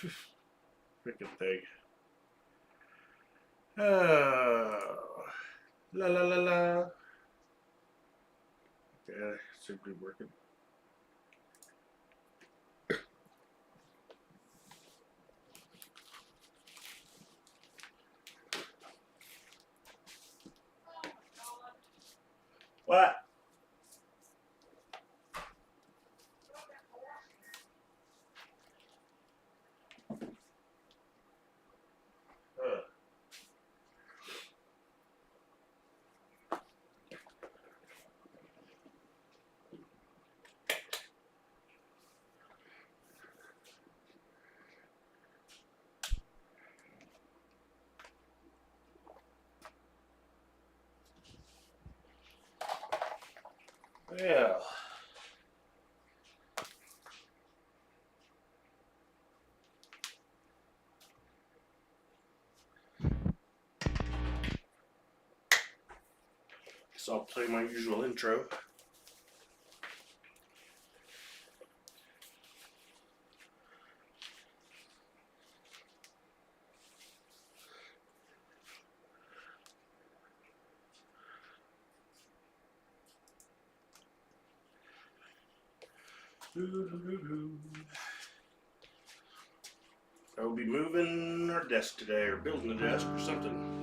Freaking thing. Oh, la la la la. Okay, should be working. What? Yeah. So I'll play my usual intro. I will be moving our desk today, or building a desk, or something.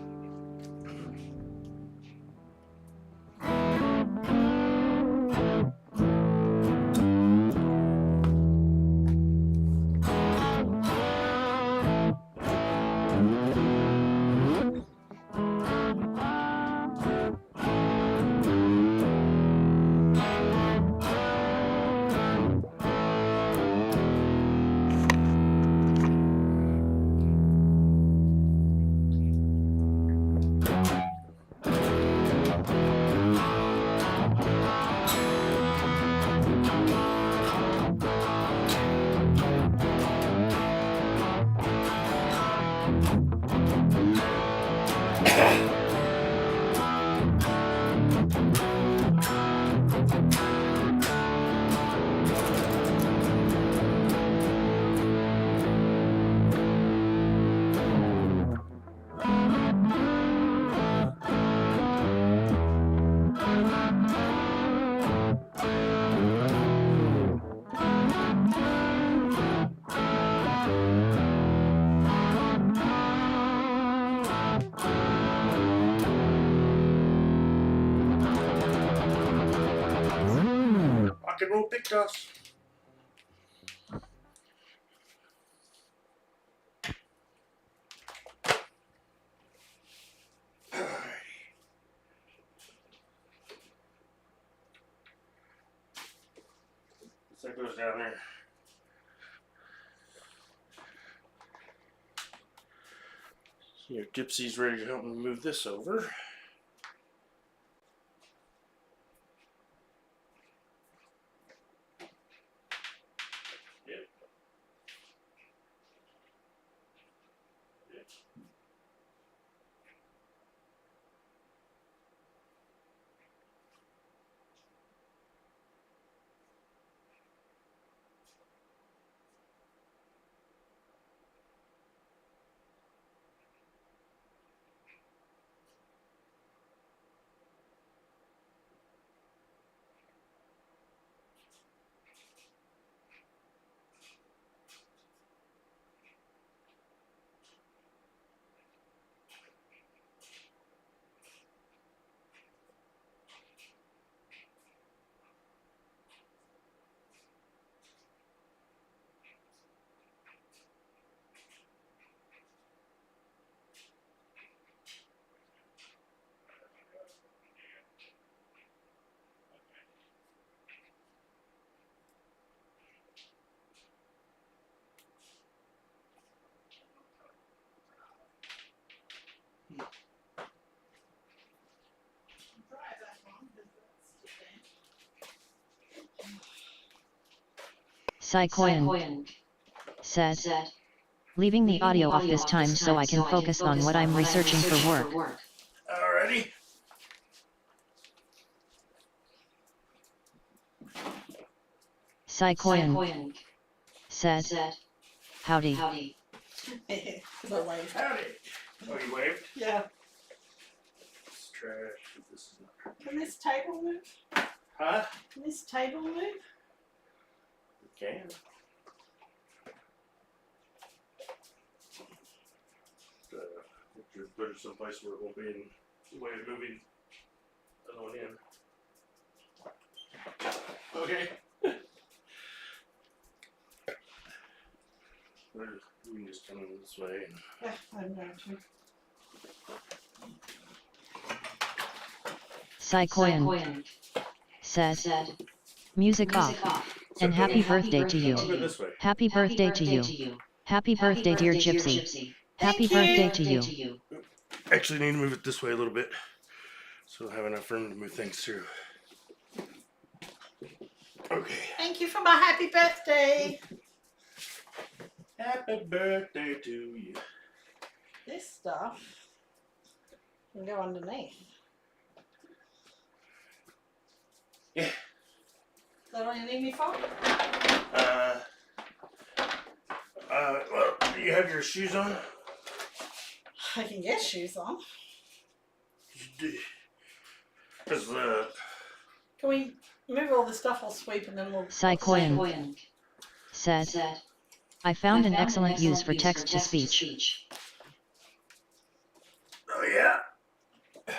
Rock and roll Pictos. So that goes down there. Here, Dipsy's ready to help me move this over. Psychoyan said, leaving the audio off this time so I can focus on what I'm researching for work. Alrighty. Psychoyan said, Howdy. Because I waved. Howdy. Oh, you waved? Yeah. It's trash. This is not. Can this table move? Huh? Can this table move? You can. Just put it someplace where it won't be in the way of moving the other one in. Okay. We can just come in this way. And Yeah, I'm going to. Psychoyan says, music off, and happy birthday to you. I'll go this way. Happy birthday to you. Happy birthday, dear Gypsy. Happy Thank you. birthday to you. Actually, need to move it this way a little bit, so I have enough room to move things through. Okay. Thank you for my happy birthday. Happy birthday to you. This stuff can go underneath. Yeah. Is that all you need me for? Well, do you have your shoes on? I can get shoes on. Because, Can we move all the stuff? I'll sweep and then we'll. Psychoyan says, I found an excellent use for text to speech. oh yeah?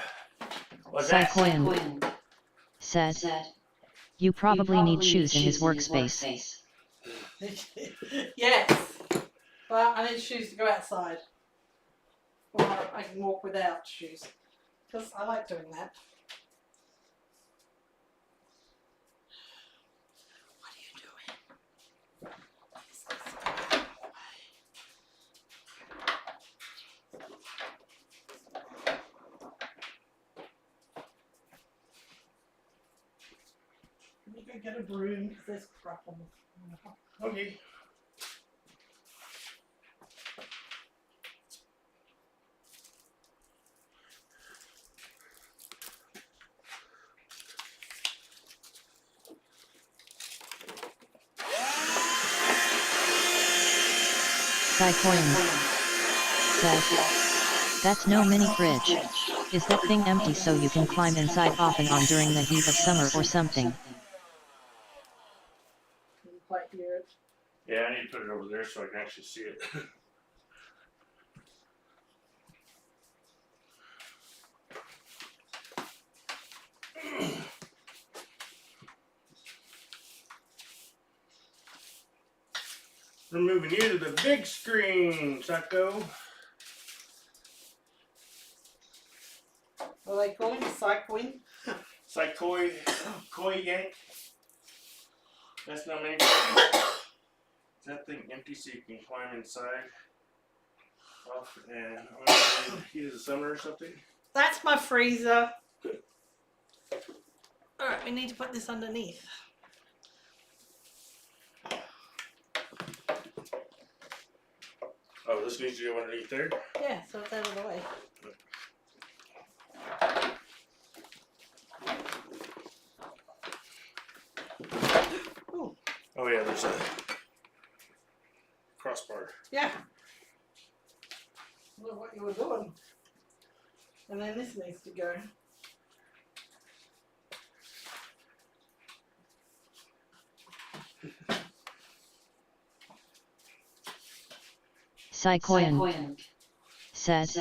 What's that? Psychoyan says, you probably need shoes in his workspace. Yes. Well, I need shoes to go outside. Or I can walk without shoes. Because I like doing that. What are you doing? Let me go get a broom because there's crap on the floor. Okay. Psychoyan says, that's no mini fridge. Is that thing empty so you can climb inside off and on during the heat of summer or something? Didn't quite hear it. Yeah, I need to put it over there so I can actually see it. We're moving you to the big screen, Psycho. Are they calling cycling? Psychoi, koi yank. That's not many. Is that thing empty so you can climb inside? Off and on the heat of the summer or something? That's my freezer. Alright, we need to put this underneath. Oh, this needs to go underneath there? Yeah, so it's out of the way. Ooh, Oh yeah, there's a crossbar. yeah. I don't know what you were doing. And then this needs to go. Psychoyan says,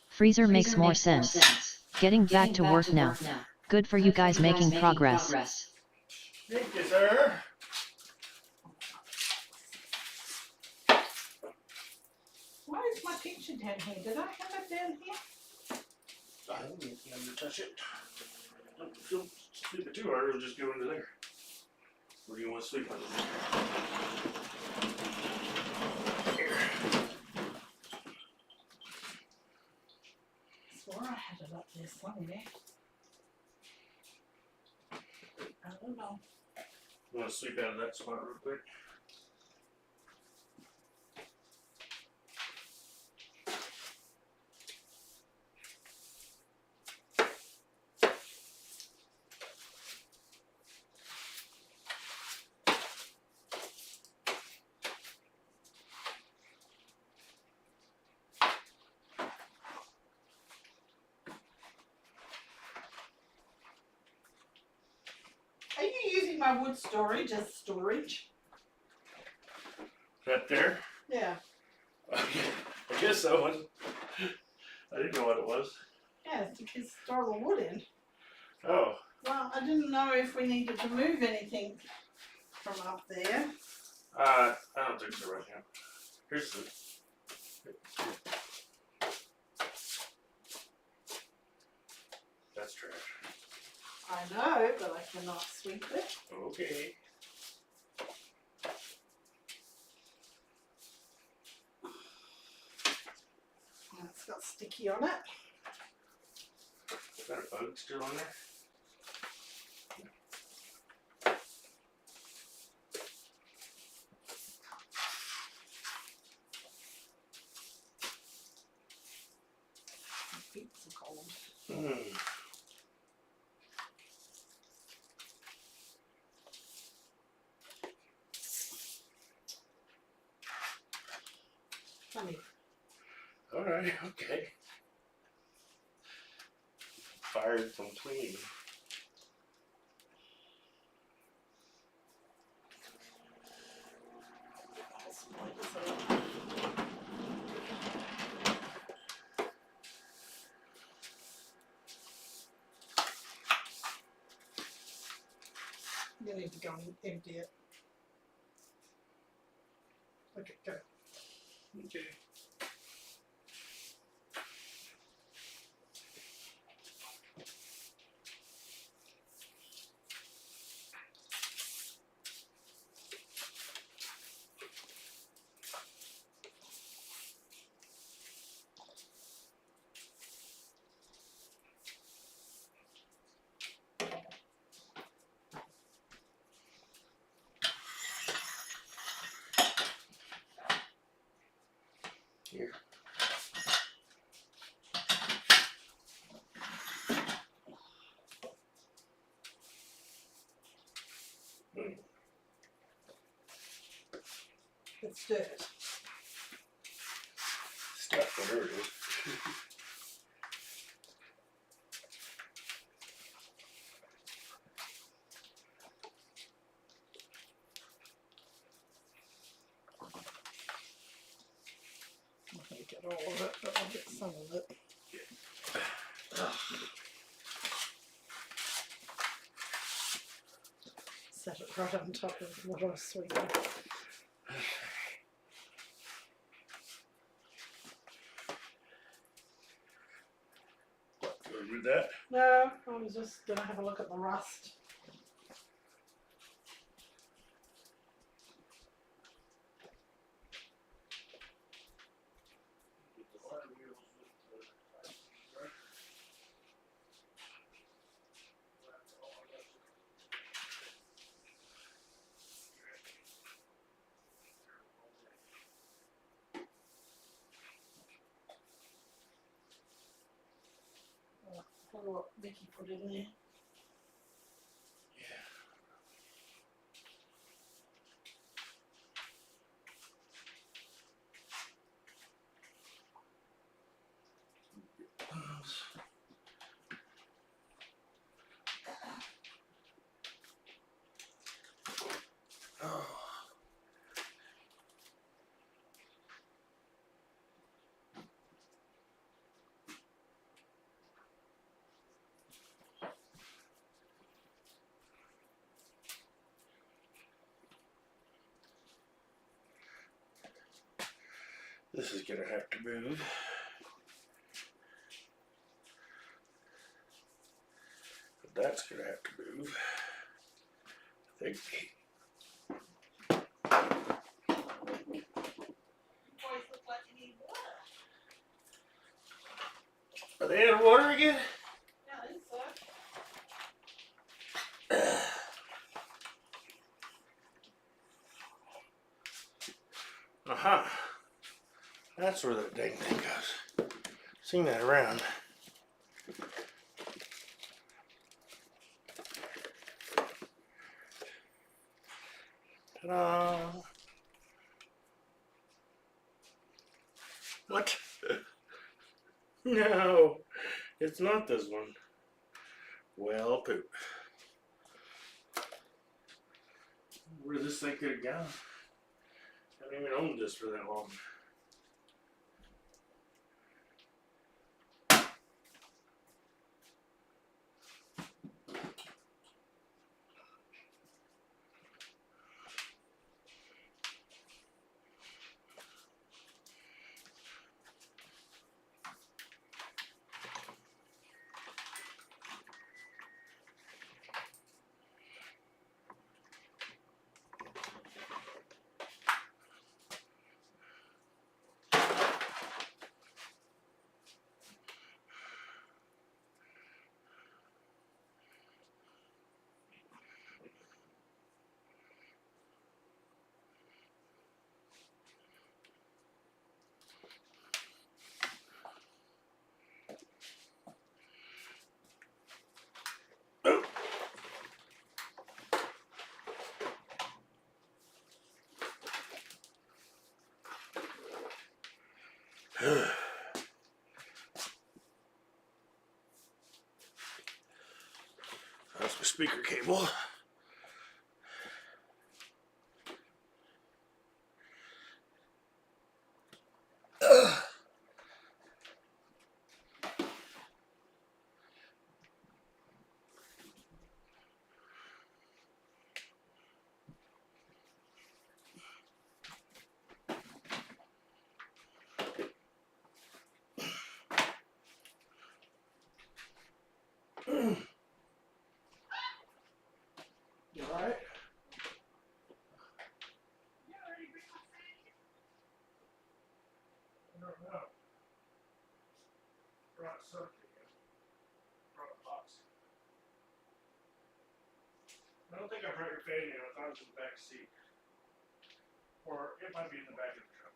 freezer makes more sense. Getting back to work now. Good for you guys making progress. Thank you, sir. Why is my picture down here? Did I have it down here? I don't need to touch it. Don't sweep it too hard, it'll just go into there. Or do you want to sweep it? Here. I swore I had it up there somewhere. I don't know. You want to sweep out of that spot real quick? my wood storage as storage. That there? Yeah. I guess so. I didn't know what it was. Yeah, it's to store the wood in. Oh. Well, I didn't know if we needed to move anything from up there. I don't think so right now. Here's the. That's trash. I know, but I cannot sweep it. Okay. And it's got sticky on it. Is that a bug still on there? My feet are cold. Mm. Funny. Alright, okay. Fired from cleaning. You need to go and empty it. Okay, go. Okay. Here. It's dirt. Stuff, whatever it is. I'm not going to get all of it, but I'll get some of it. Set it right on top of what I was sweeping. Go with that. No, I was just going to have a look at the rust. I wonder what Vicky put in there. Oh. This is gonna have to move. That's gonna have to move. I think. Boys look like you need water. Are they out of water again? Yeah, I think so. Uh-huh. That's where that dang thing goes. Seen that around. Ta-da! What? No, it's not this one. Well, poop. where this thing could have gone. I haven't even owned this for that long. That's my speaker cable. You alright? I don't know. Brought something in. Brought a box. I don't think I brought your fan in. I thought it was in the back seat. Or it might be in the back of the truck.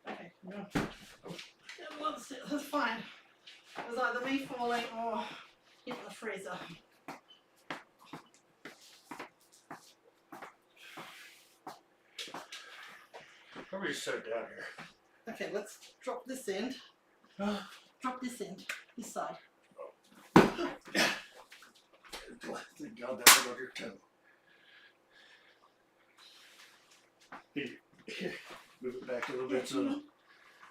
Okay, no. That's fine. It was either me falling or hitting the freezer. Probably just set it down here. Okay, let's drop this end. Drop this end. This side. Thank God that went on your toe. Here, move it back a little bit so.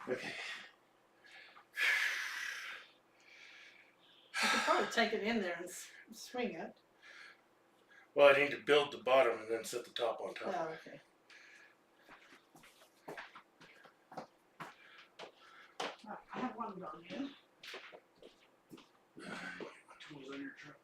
Okay. I could probably take it in there and swing it. Well, I need to build the bottom and then set the top on top. Oh, okay. Right, I have one gone in. What tools are in your truck?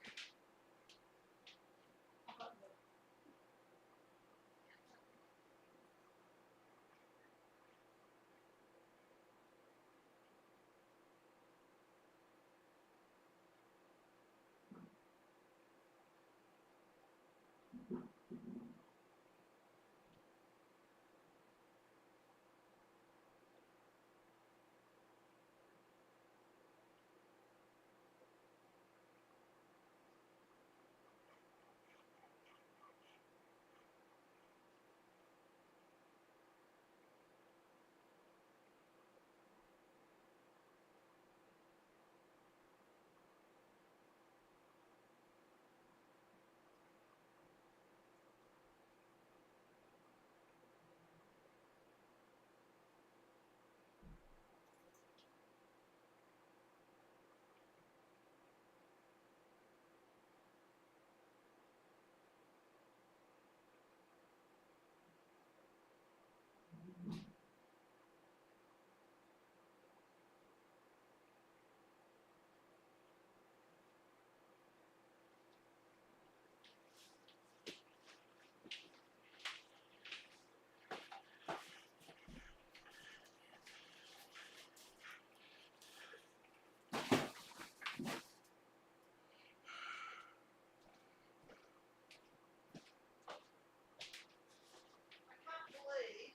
I can't believe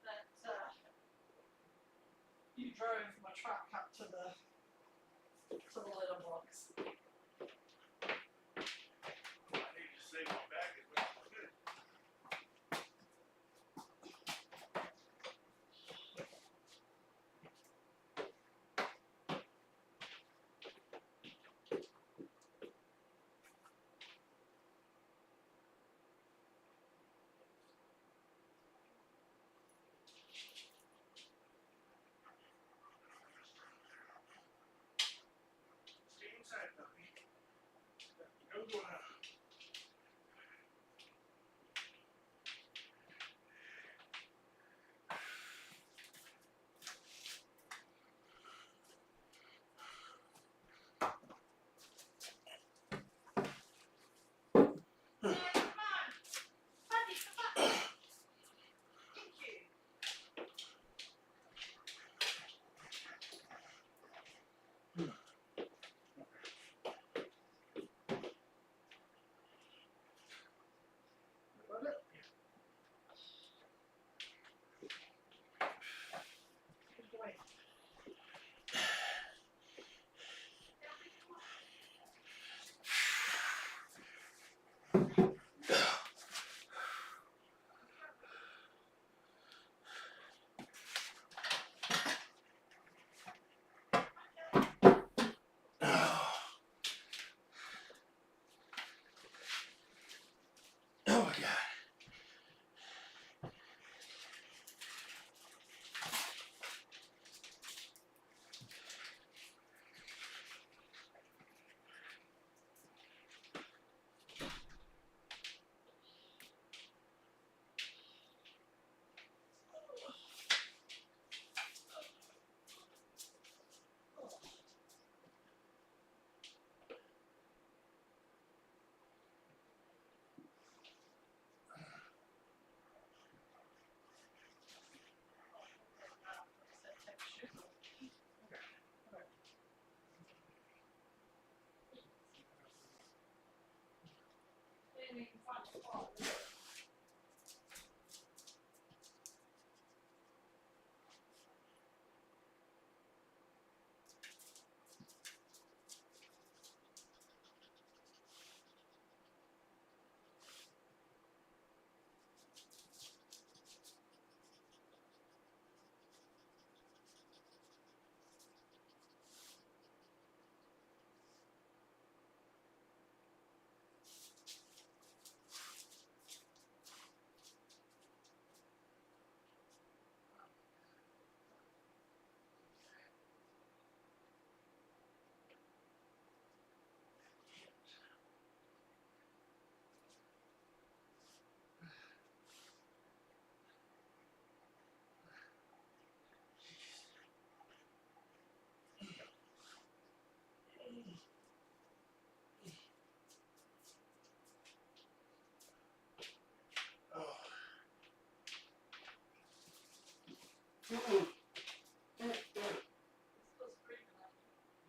that you drove my truck up to the litter box. I need to save my bag as much as I could. Stay inside, puppy.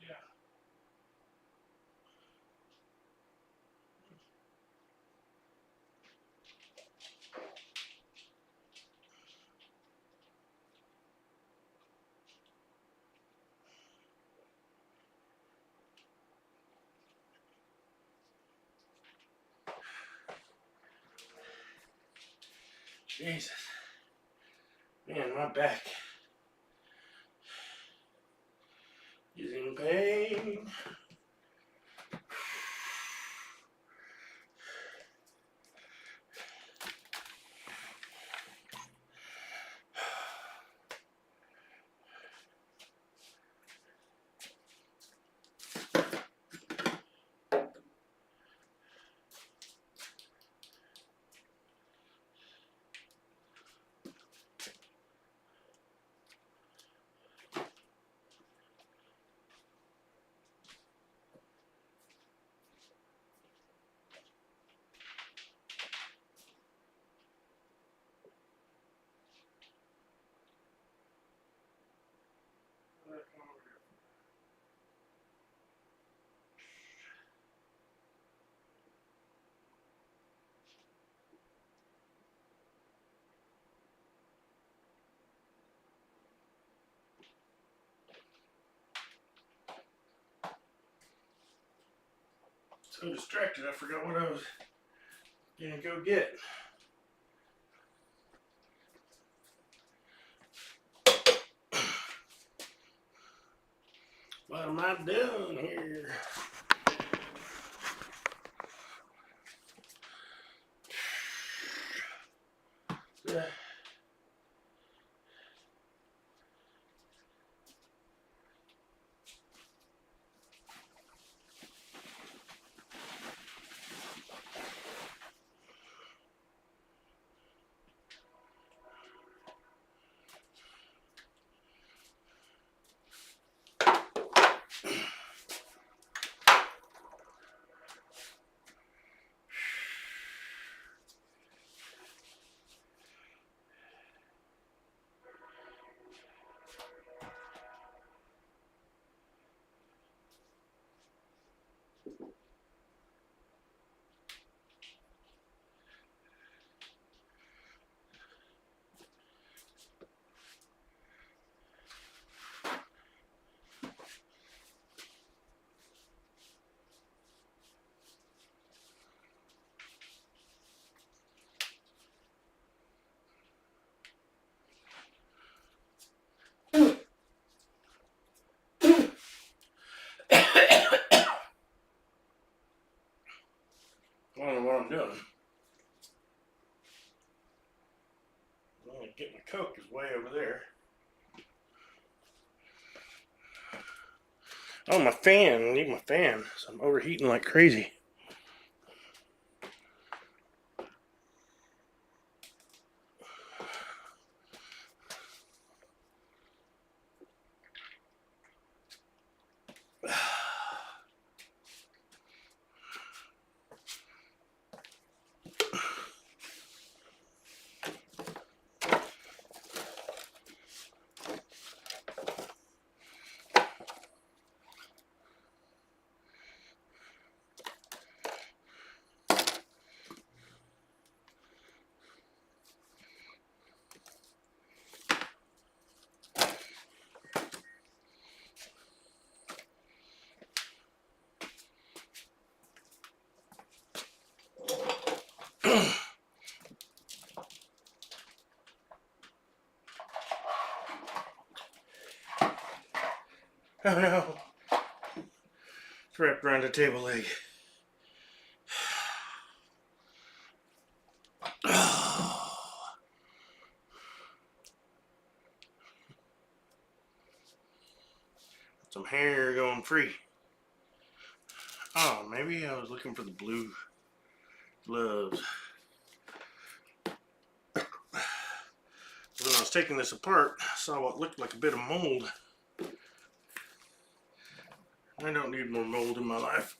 Yeah. Jesus. Man, my back is in pain. So distracted, I forgot what I was gonna go get. What am I doing here? Yeah. I don't know what I'm doing. Well, getting the Coke is way over there. Oh, my fan. I need my fan. So I'm overheating like crazy. Oh no. It's wrapped around the table leg. Some hair going free. Oh, maybe I was looking for the blue gloves. When I was taking this apart, I saw what looked like a bit of mold. I don't need more mold in my life.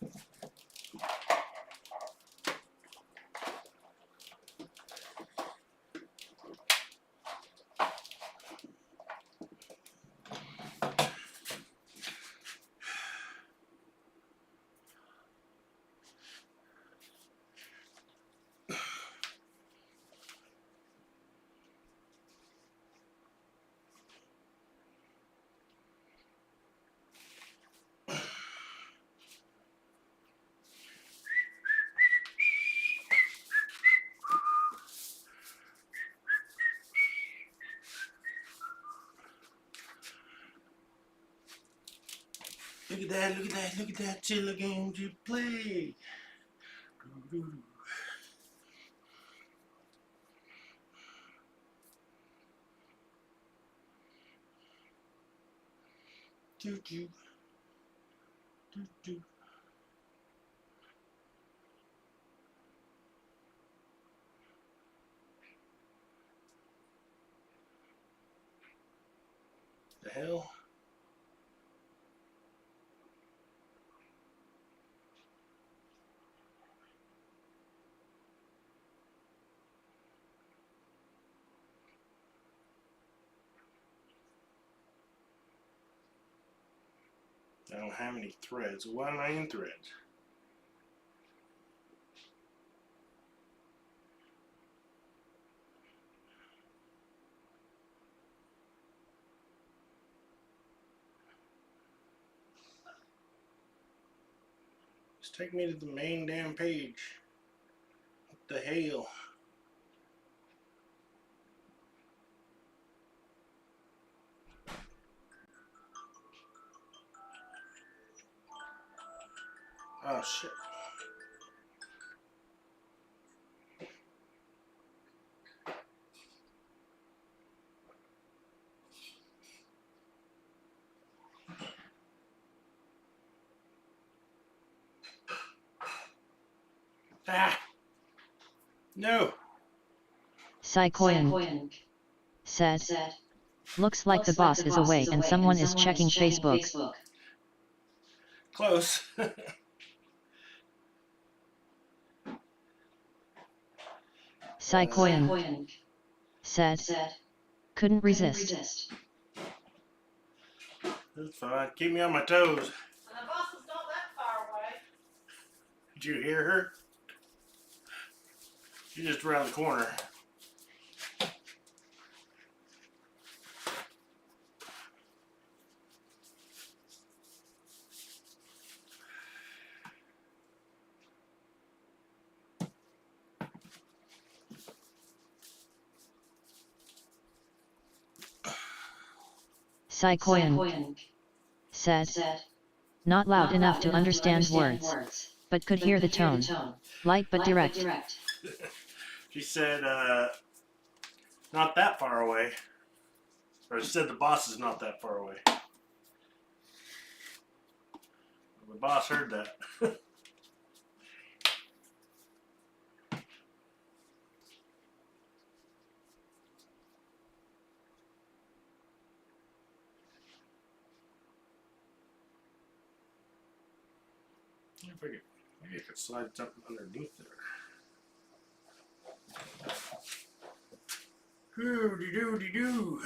Look at that, look at that, look at that chiller games you play. Doo doo. Doo doo. The hell? I don't have any threads. Why am I in threads? Just take me to the main damn page. What the hell? Oh shit. Ah! No! Psychoyan said, looks like the boss is away and someone is checking Facebook. Close. Psychoyan said, couldn't resist. That's fine. Keep me on my toes. And the bus is not that far away. Did you hear her? She's just around the corner. Psychoyan said, not loud enough to understand words, but could hear the tone. Light but direct. She said, not that far away. Or she said the boss is not that far away. The boss heard that. Maybe I could slide something underneath there. Hoo-de-doo-de-doo.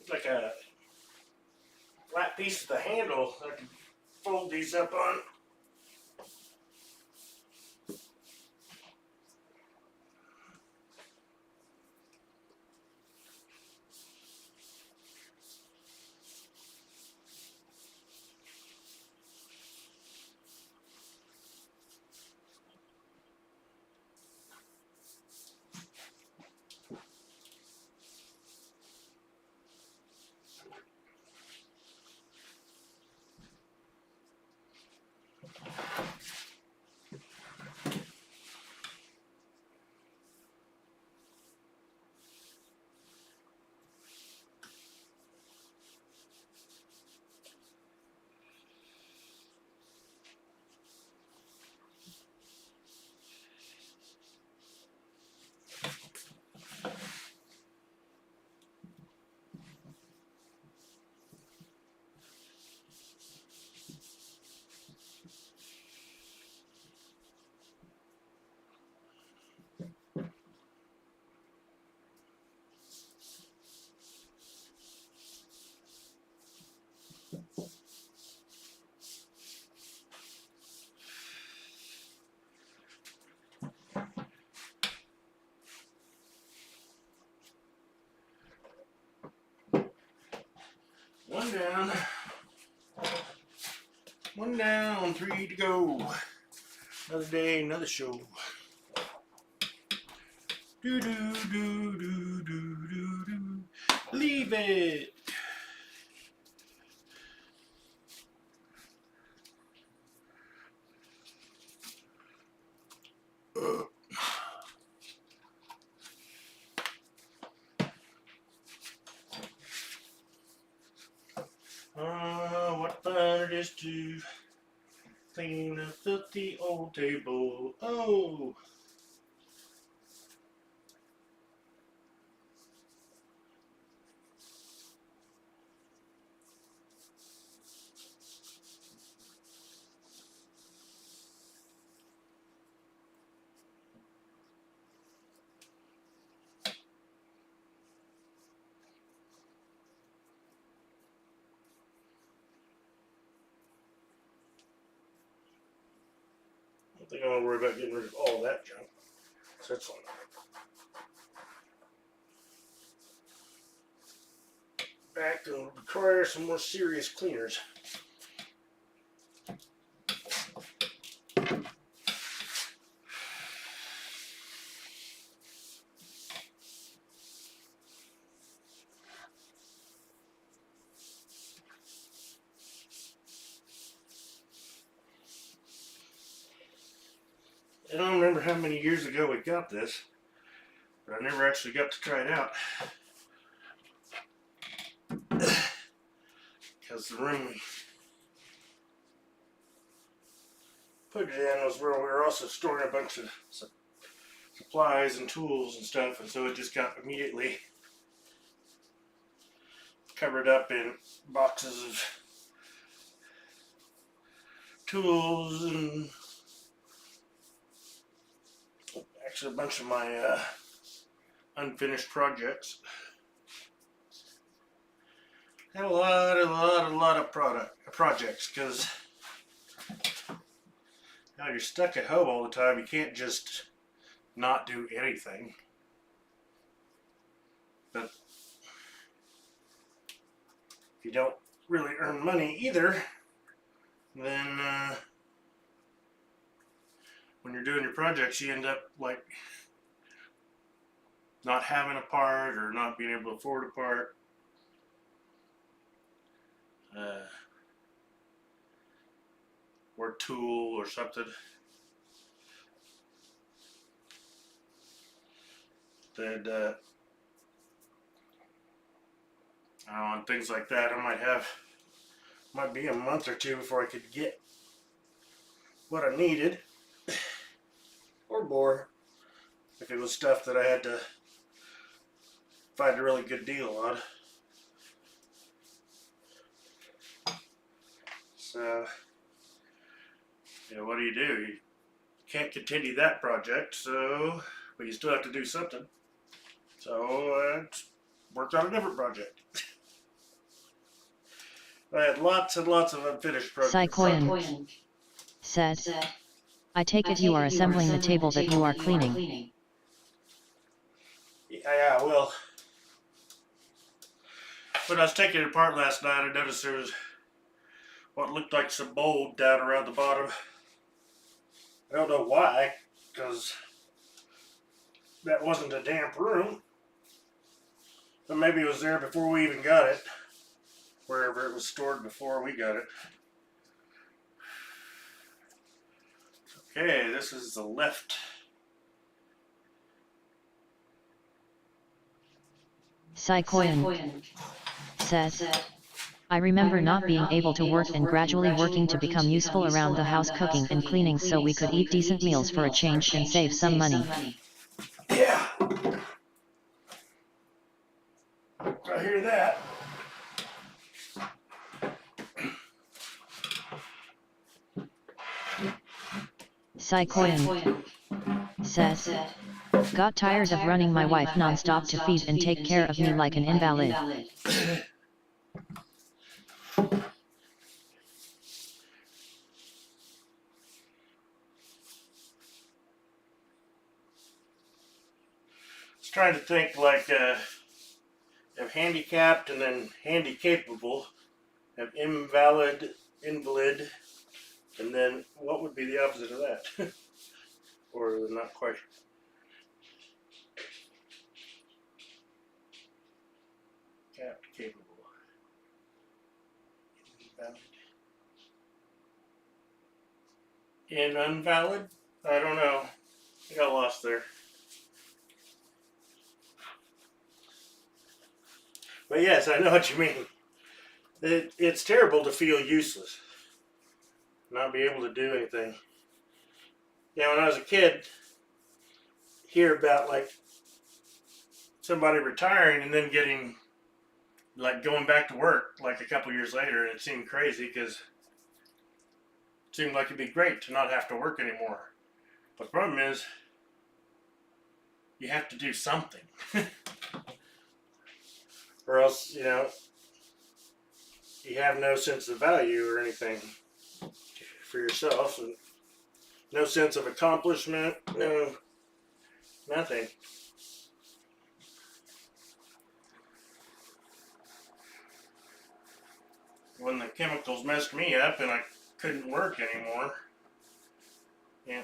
like a flat piece of the handle I can fold these up on. One down. One down, 3 to go. Another day, another show. Do do do do do do do. Leave it. What fun it is to clean a filthy old table. Oh. I don't think I'm gonna worry about getting rid of all that junk. So that's fine. Back to require some more serious cleaners. I don't remember how many years ago we got this, but I never actually got to try it out. Because the room we put it in was where we were also storing a bunch of supplies and tools and stuff, and so it just got immediately covered up in boxes of tools and actually a bunch of my unfinished projects. Had a lot of projects, because now you're stuck at home all the time. You can't just not do anything. But if you don't really earn money either, then when you're doing your projects, you end up like not having a part or not being able to afford a part. Or tool or something. That on things like that, I might be a month or two before I could get what I needed, or more, if it was stuff that I had to find a really good deal on. So, what do? You can't continue that project, so, but you still have to do something. So I worked on a different project. I had lots and lots of unfinished projects. Saikoyan said, I take it you are assembling the table that you are cleaning. Yeah, well, when I was taking it apart last night, I noticed there was what looked like some mold down around the bottom. I don't know why, because that wasn't a damp room. But maybe it was there before we even got it, wherever it was stored before we got it. Okay, this is the left. Saikoyan said, I remember not being able to work and gradually working to become useful around the house, cooking and cleaning so we could eat decent meals for a change and save some money. Yeah. I hear that. Saikoyan said, got tired of running my wife non-stop to feed and take care of me like an invalid. I was trying to think like of handicapped and then handy capable, have invalid, invalid, and then what would be the opposite of that? Or not quite. Capped, capable. Invalid. Invalid? I don't know. I got lost there. But yes, I know what you mean. It's terrible to feel useless. Not be able to do anything. Yeah, when I was a kid, hear about like somebody retiring and then getting like going back to work like a couple years later, and it seemed crazy because it seemed like it'd be great to not have to work anymore. But the problem is you have to do something. Or else, you know, you have no sense of value or anything for yourself, and no sense of accomplishment, no, nothing. When the chemicals messed me up and I couldn't work anymore, yeah.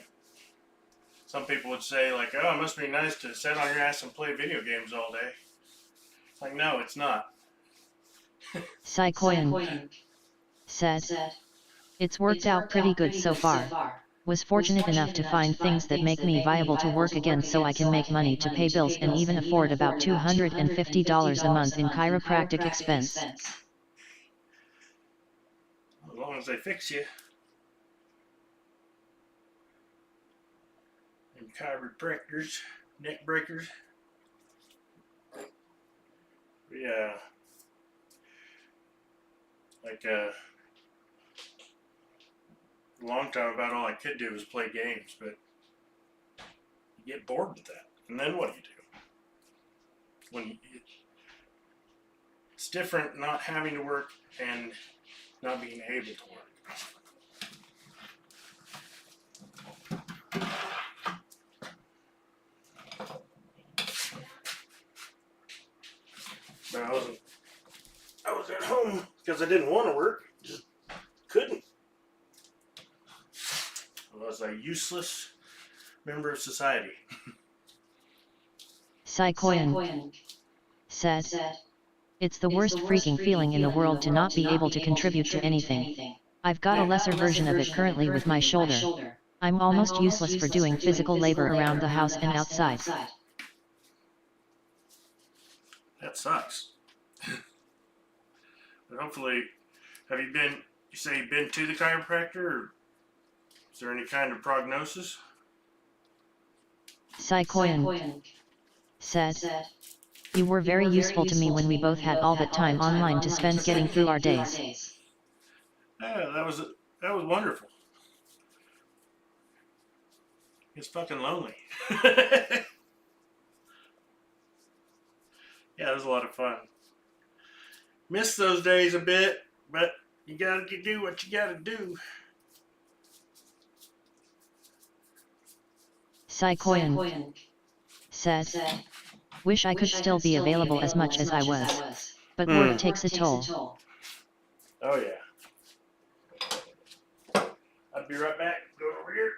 Some people would say like, oh, it must be nice to sit on your ass and play video games all day. It's like, no, it's not. Saikoyan said, it's worked out pretty good so far. Was fortunate enough to find things that make me viable to work again so I can make money to pay bills and even afford about $250 a month in chiropractic expense. As long as they fix you. And chiropractors, neck breakers. Yeah. Like a long time about all I could do was play games, but you get bored with that. And then what do you do? It's different not having to work and not being able to work. But I was at home because I didn't want to work, just couldn't. I was a useless member of society. Saikoyan said, it's the worst freaking feeling in the world to not be able to contribute to anything. I've got a lesser version of it currently with my shoulder. I'm almost useless for doing physical labor around the house and outside. That sucks. But hopefully, you say you've been to the chiropractor, or is there any kind of prognosis? Saikoyan said, you were very useful to me when we both had all that time online to spend getting through our days. Yeah, that was wonderful. It's fucking lonely. Yeah, it was a lot of fun. Missed those days a bit, but you gotta do what you gotta do. Psychoyan said, wish I could still be available as much as I was. But work takes a toll. Oh yeah. I'll be right back. Go over here.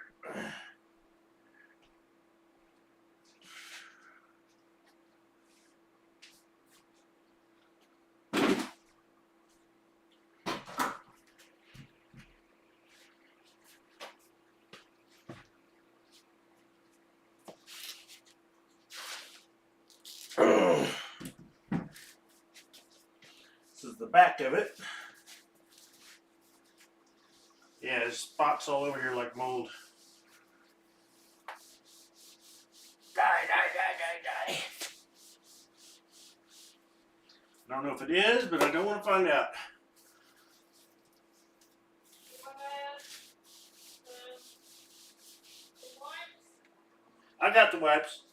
This is the back of it. Yeah, there's spots all over here like mold. Die. I don't know if it is, but I don't want to find out. I got the wipes.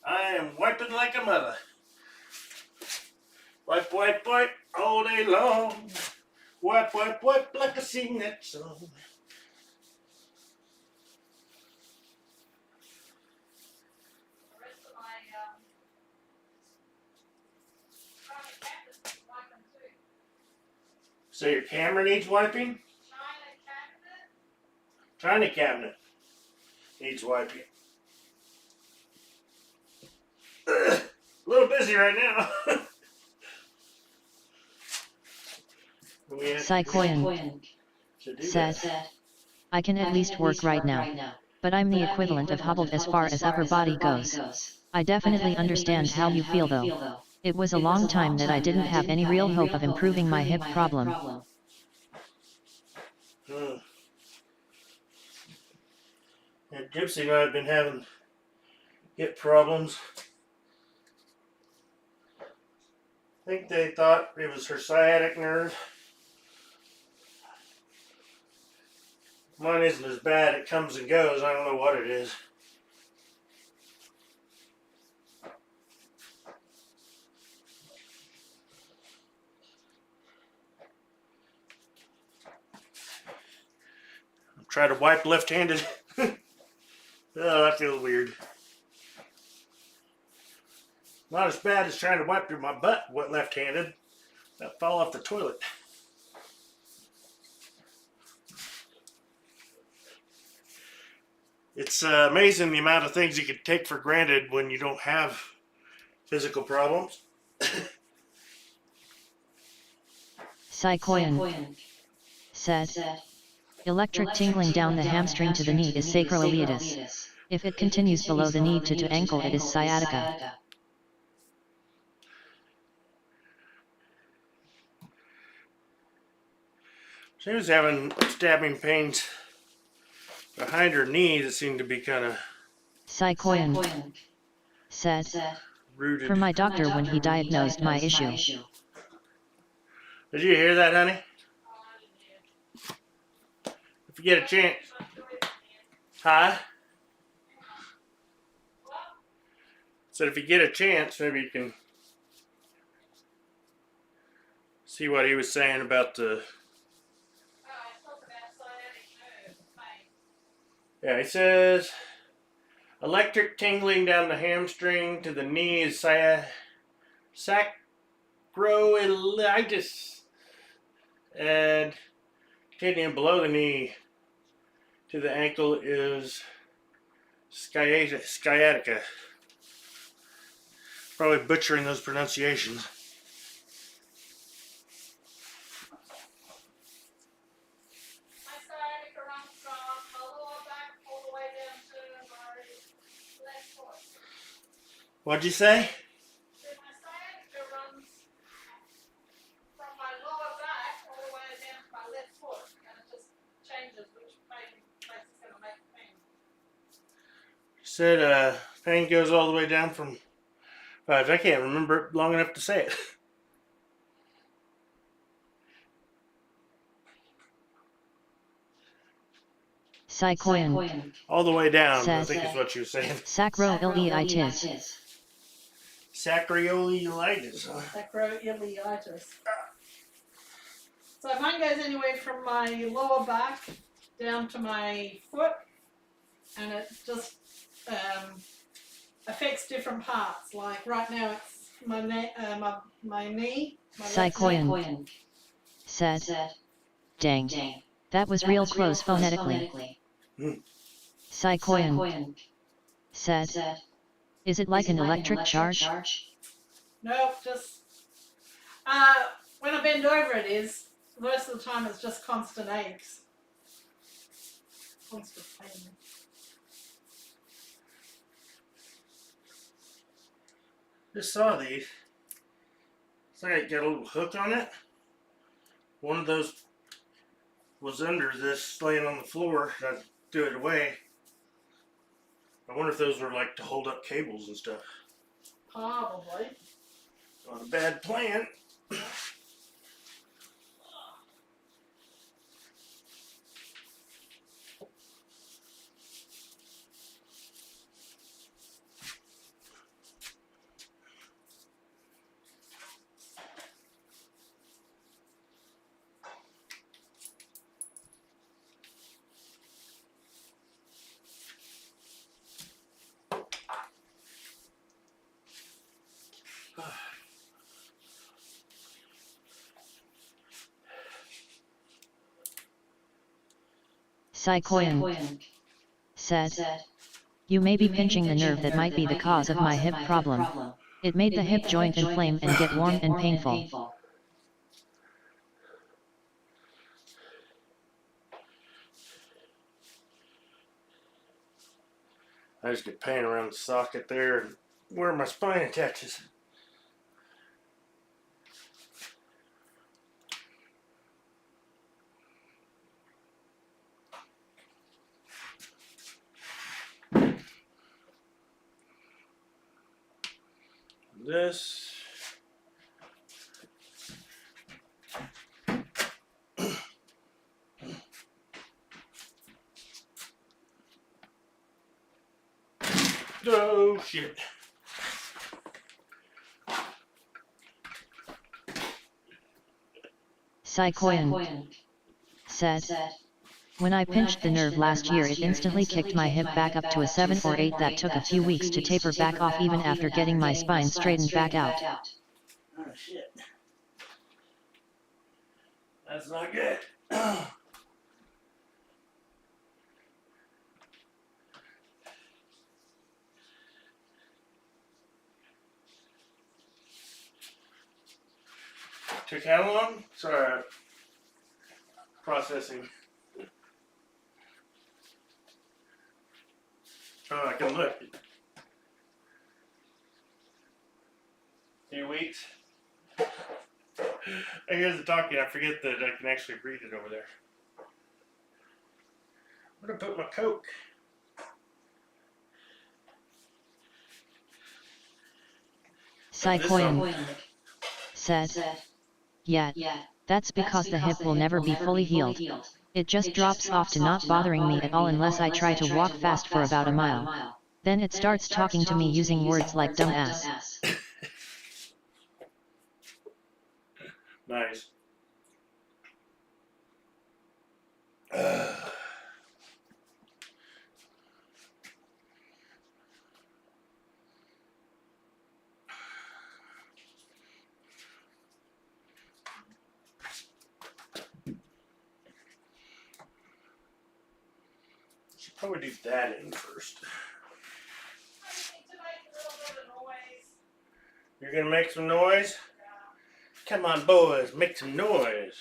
I am wiping like a mother. Wipe all day long. Wipe like I sing that song. So your camera needs wiping? China cabinet needs wiping. A little busy right now. Psychoyan said, I can at least work right now. But I'm the equivalent of hobbled as far as upper body goes. I definitely understand how you feel though. It was a long time that I didn't have any real hope of improving my hip problem. And Gypsy and I have been having hip problems. I think they thought it was her sciatic nerve. Mine isn't as bad. It comes and goes. I don't know what it is. I'm trying to wipe left-handed. Oh, that feels weird. Not as bad as trying to wipe through my butt left-handed. That fell off the toilet. It's amazing the amount of things you can take for granted when you don't have physical problems. Psychoyan said, electric tingling down the hamstring to the knee is sacroiliitis. If it continues below the knee to ankle, it is sciatica. She was having stabbing pains behind her knee that seemed to be kind of Psychoyan said, rooted. for my doctor when he diagnosed my issue. Did you hear that, honey? If you get a chance. Huh? Said if you get a chance, maybe you can see what he was saying about the... Yeah, he says electric tingling down the hamstring to the knee is sacroiliitis, and continuing below the knee to the ankle is sciatica. Probably butchering those pronunciations. What'd you say? My sciatica runs from my lower back all the way down to my left foot, and it just changes which place is going to make pain. Said pain goes all the way down from... I can't remember it long enough to say it. Psychoyan All the way down, says, I think is what you were saying. sacroiliitis Sacroiliitis. Sacroiliitis. So mine goes anywhere from my lower back down to my foot, and it just affects different parts. Like right now, it's my knee, my knee. My left knee. Psychoyan said, dang, that was real close phonetically. Psychoyan said, is it like an electric charge? Nope, just when I bend over, it is. Most of the time, it's just constant aches. Constant pain. Just saw these. It's like it got a little hook on it. One of those was under this, laying on the floor. I threw it away. I wonder if those were like to hold up cables and stuff. Probably. Not a bad plan. Psychoyan said, you may be pinching the nerve that might be the cause of my hip problem. It made the hip joint inflame and get warm and painful. I just get pain around the socket there and where my spine attaches. This. Oh shit. Psychoyan said, when I pinched the nerve last year, it instantly kicked my hip back up to a 7 or 8 that took a few weeks to taper back off even after getting my spine straightened back out. Oh shit. That's not good. Took how long? Sorry. Processing. Oh, I can look. Few weeks. I hear the talking, I forget that I can actually read it over there. I'm gonna put my Coke. Psychoyan said, yeah, that's because the hip will never be fully healed. It just drops off to not bothering me at all unless I try to walk fast for about a mile. Then it starts talking to me using words like dumbass. Nice. Should probably do that in first. I need to make a little bit of noise. You're gonna make some noise? Come on, boys, make some noise.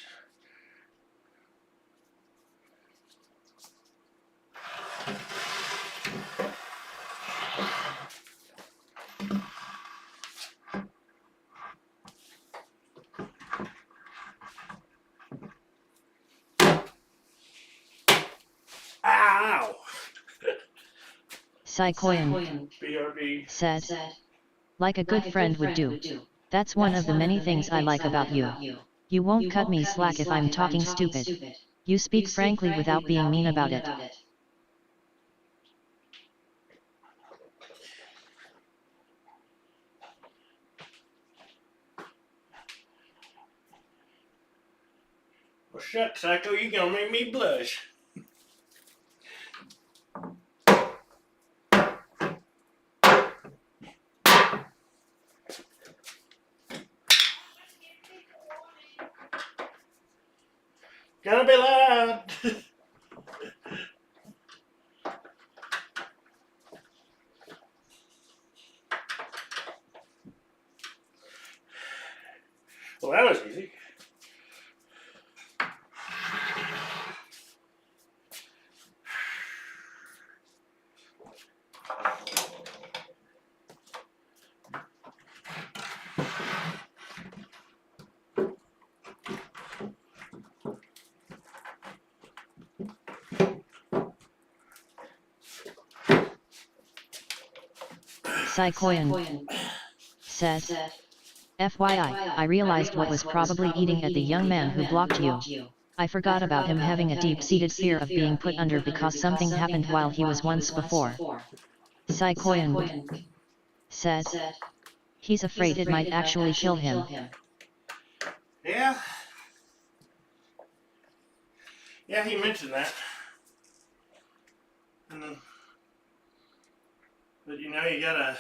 Ow! Psychoyan BRB. said, like a good friend would do. That's one of the many things I like about you. You won't cut me slack if I'm talking stupid. You speak frankly without being mean about it. Well, shucks, Psycho, you gonna make me blush. Gonna be loud. Well, that was easy. Psychoyan says, FYI, I realized what was probably eating at the young man who blocked you. I forgot about him having a deep-seated fear of being put under because something happened while he was once before. Psychoyan says, he's afraid it might actually kill him. Yeah. Yeah, he mentioned that. But you know, you gotta.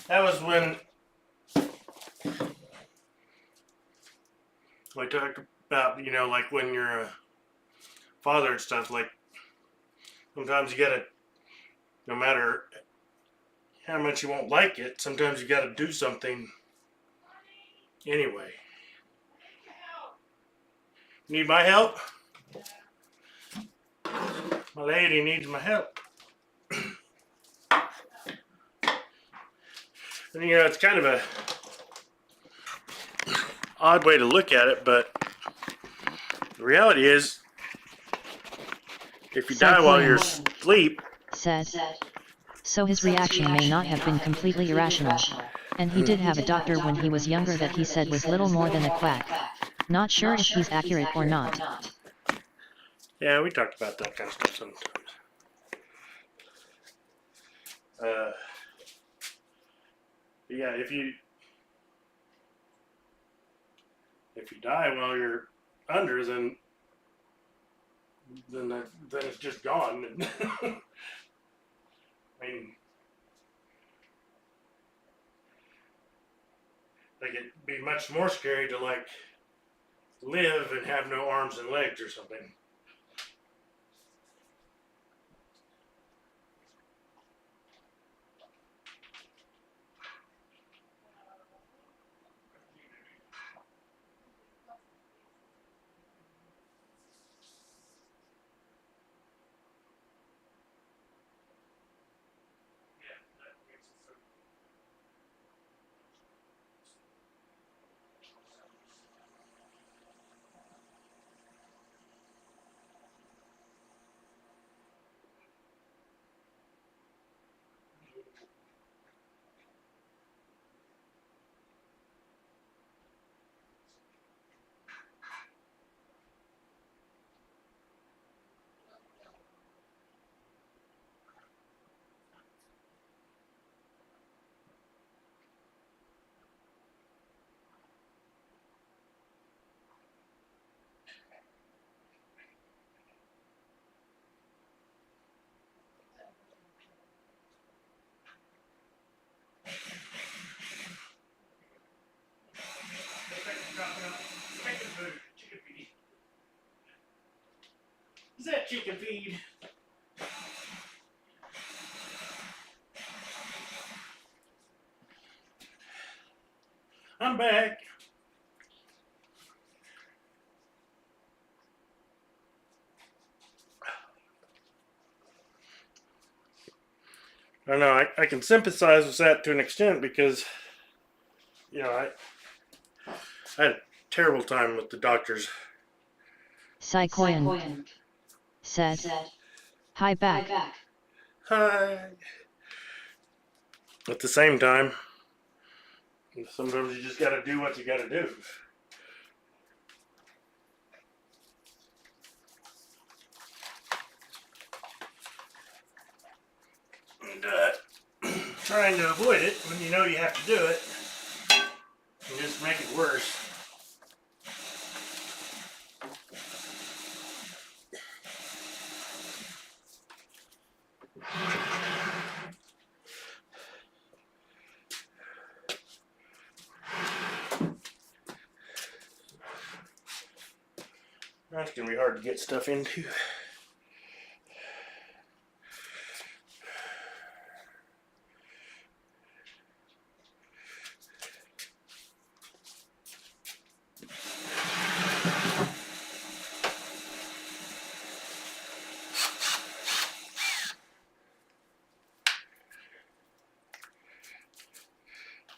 That was when we talked about, you know, like when you're a father and stuff, like sometimes you gotta, no matter how much you won't like it, sometimes you gotta do something anyway. Need my help? My lady needs my help. And you know, it's kind of a odd way to look at it, but the reality is, if you die while you're asleep, said, so his reaction may not have been completely irrational. And he did have a doctor when he was younger that he said was little more than a quack. Not sure if he's accurate or not. Yeah, we talked about that kind of stuff sometimes. Yeah, if you die while you're under, then it's just gone. I mean, like it'd be much more scary to like live and have no arms and legs or something. Chicken feed. Is that chicken feed? I'm back. I know, I can sympathize with that to an extent because, you know, I had a terrible time with the doctors. Psychoyan said, hi back. Hi. At the same time, sometimes you just gotta do what you gotta do. And trying to avoid it when you know you have to do it, and just make it worse. That's gonna be hard to get stuff into.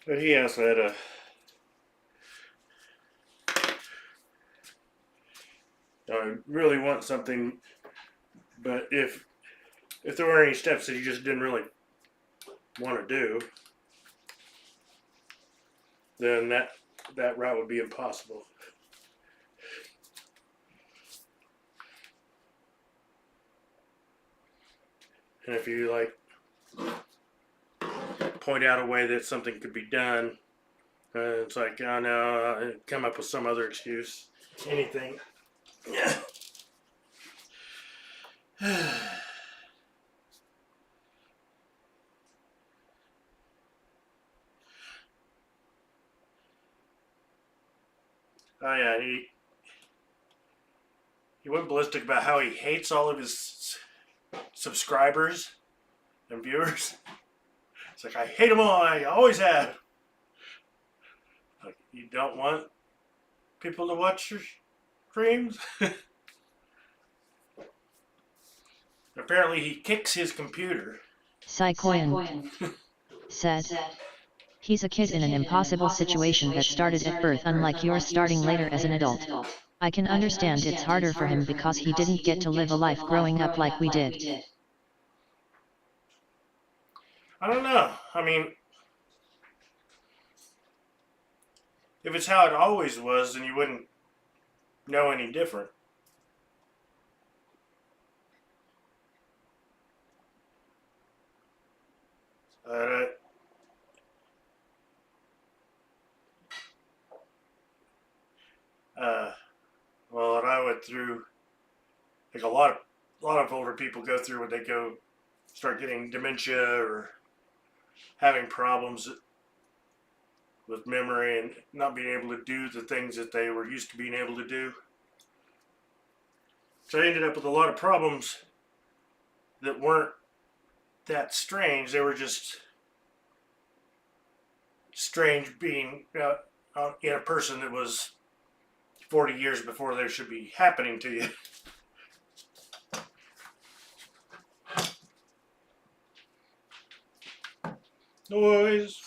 But he also had I really want something, but if there were any steps that he just didn't really want to do, then that route would be impossible. And if you like point out a way that something could be done, it's like, oh no, come up with some other excuse, anything. Yeah. Oh yeah, he went ballistic about how he hates all of his subscribers and viewers. It's like, I hate them all. I always have. Like, you don't want people to watch your streams? Apparently, he kicks his computer. Psychoyan said, he's a kid in an impossible situation that started at birth, unlike yours starting later as an adult. I can understand it's harder for him because he didn't get to live a life growing up like we did. I don't know. I mean, if it's how it always was, then you wouldn't know any different. Well, what I went through, like a lot of older people go through when they start getting dementia or having problems with memory and not being able to do the things that they were used to being able to do. So I ended up with a lot of problems that weren't that strange. They were just strange being in a person that was 40 years before they should be happening to you. Noise.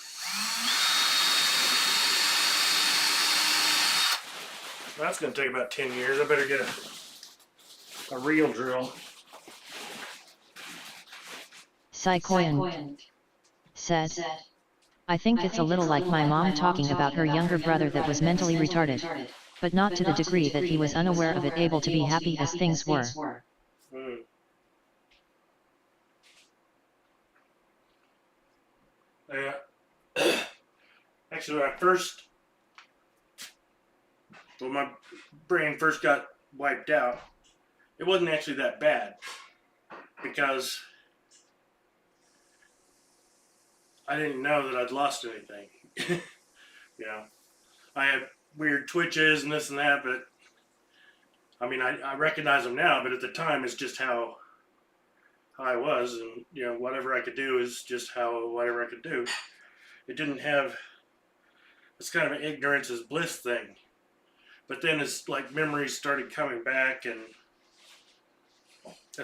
That's going to take about 10 years. I better get a real drill. Psychoyan said, I think it's a little like my mom talking about her younger brother that was mentally retarded, but not to the degree that he was unaware of it, able to be happy as things were. Yeah. Actually, when my brain first got wiped out, it wasn't actually that bad because I didn't know that I'd lost anything. You know, I had weird twitches and this and that, but I mean, I recognize them now, but at the time, it's just how I was, and you know, whatever I could do is just whatever I could do. It didn't have. It's kind of an ignorance is bliss thing, but then it's like memories started coming back and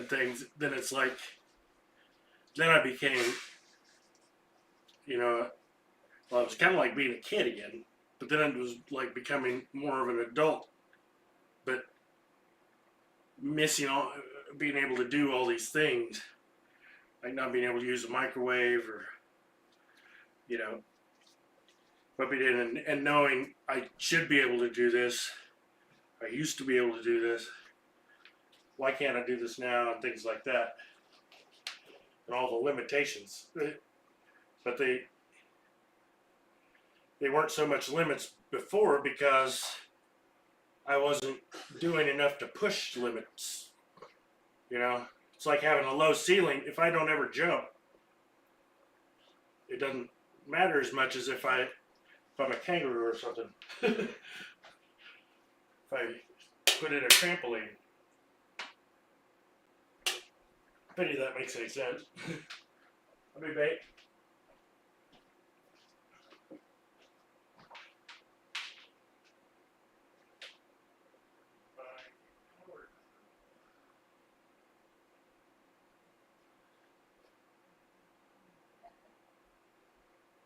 things. Then it's like, then I became, you know, well, it was kind of like being a kid again, but then it was like becoming more of an adult, but missing being able to do all these things, like not being able to use a microwave or, you know, but and knowing I should be able to do this, I used to be able to do this, why can't I do this now, and things like that, and all the limitations, but they weren't so much limits before because I wasn't doing enough to push limits. You know, it's like having a low ceiling. If I don't ever jump, it doesn't matter as much as if I'm a kangaroo or something. If I put in a trampoline. Pity that makes any sense. I'll be back.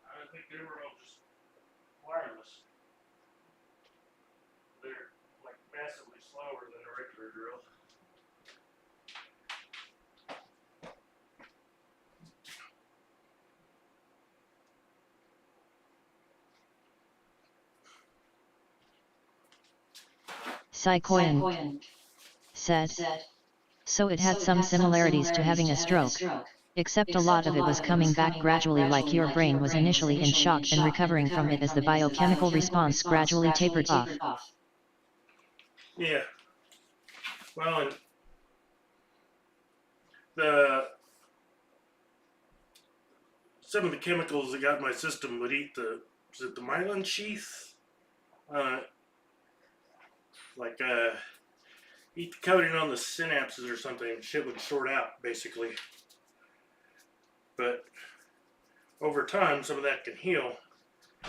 I think they were all just wireless. They're like massively slower than a regular drill. Psychoyan said, so it had some similarities to having a stroke, except a lot of it was coming back gradually, like your brain was initially in shock and recovering from it as the biochemical response gradually tapered off. Yeah. Well, and some of the chemicals that got in my system would eat the myelin sheath? Eat the coating on the synapses or something. Shit would short out, basically. But over time, some of that can heal.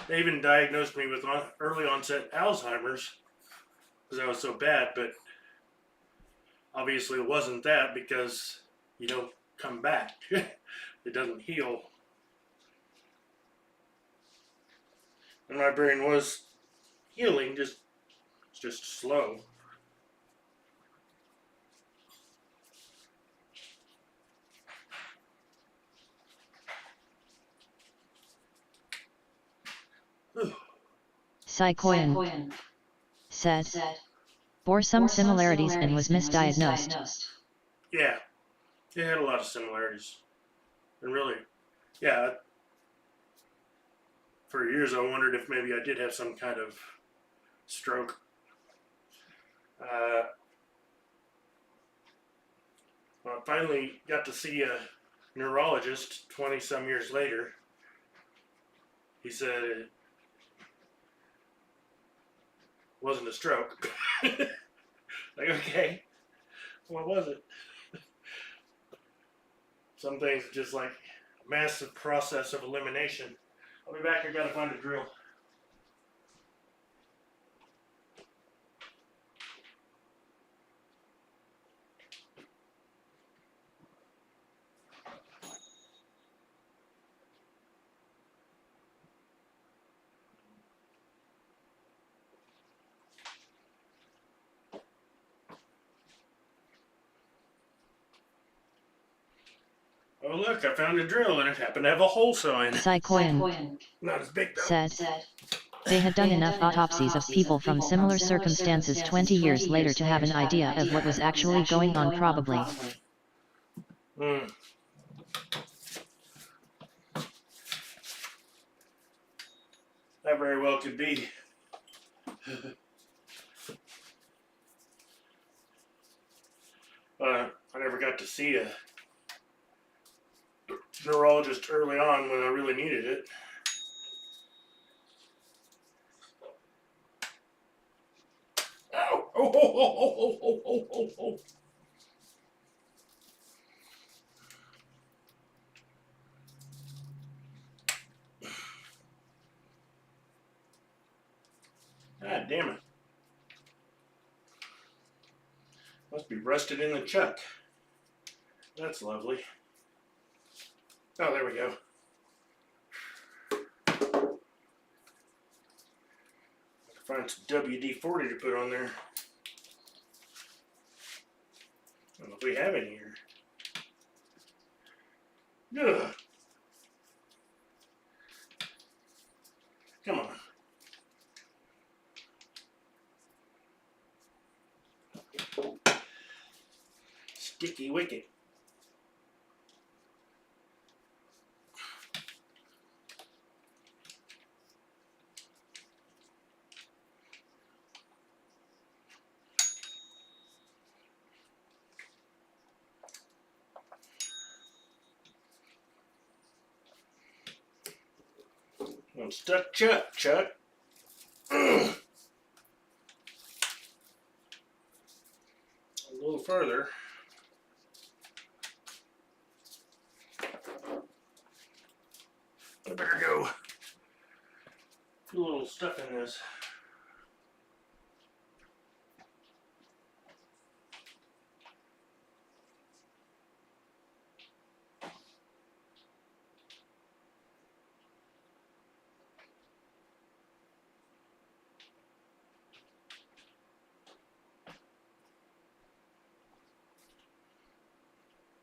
They even diagnosed me with early onset Alzheimer's because I was so bad, but obviously it wasn't that because you don't come back. It doesn't heal. And my brain was healing, it's just slow. Psychoyan said, bore some similarities and was misdiagnosed. Yeah, it had a lot of similarities. And really, yeah, for years I wondered if maybe I did have some kind of stroke. Well, I finally got to see a neurologist 20 some years later. He said it wasn't a stroke. Like, okay, what was it? Some things are just like a massive process of elimination. I'll be back, I gotta find a drill. Oh look, I found a drill and it happened to have a hole sign. Psychoyan Not as big though. said, they had done enough autopsies of people from similar circumstances 20 years later to have an idea of what was actually going on, probably. That very well could be. I never got to see a neurologist early on when I really needed it. Ow! Oh, oh, oh, oh, oh, oh, oh, oh. God damn it. Must be rusted in the chuck. That's lovely. Oh, there we go. I can find some WD-40 to put on there. I don't know if we have any here. Ugh. Come on. Sticky wicket. I'm stuck, Chuck. a little further. I better go put a little stuff in this.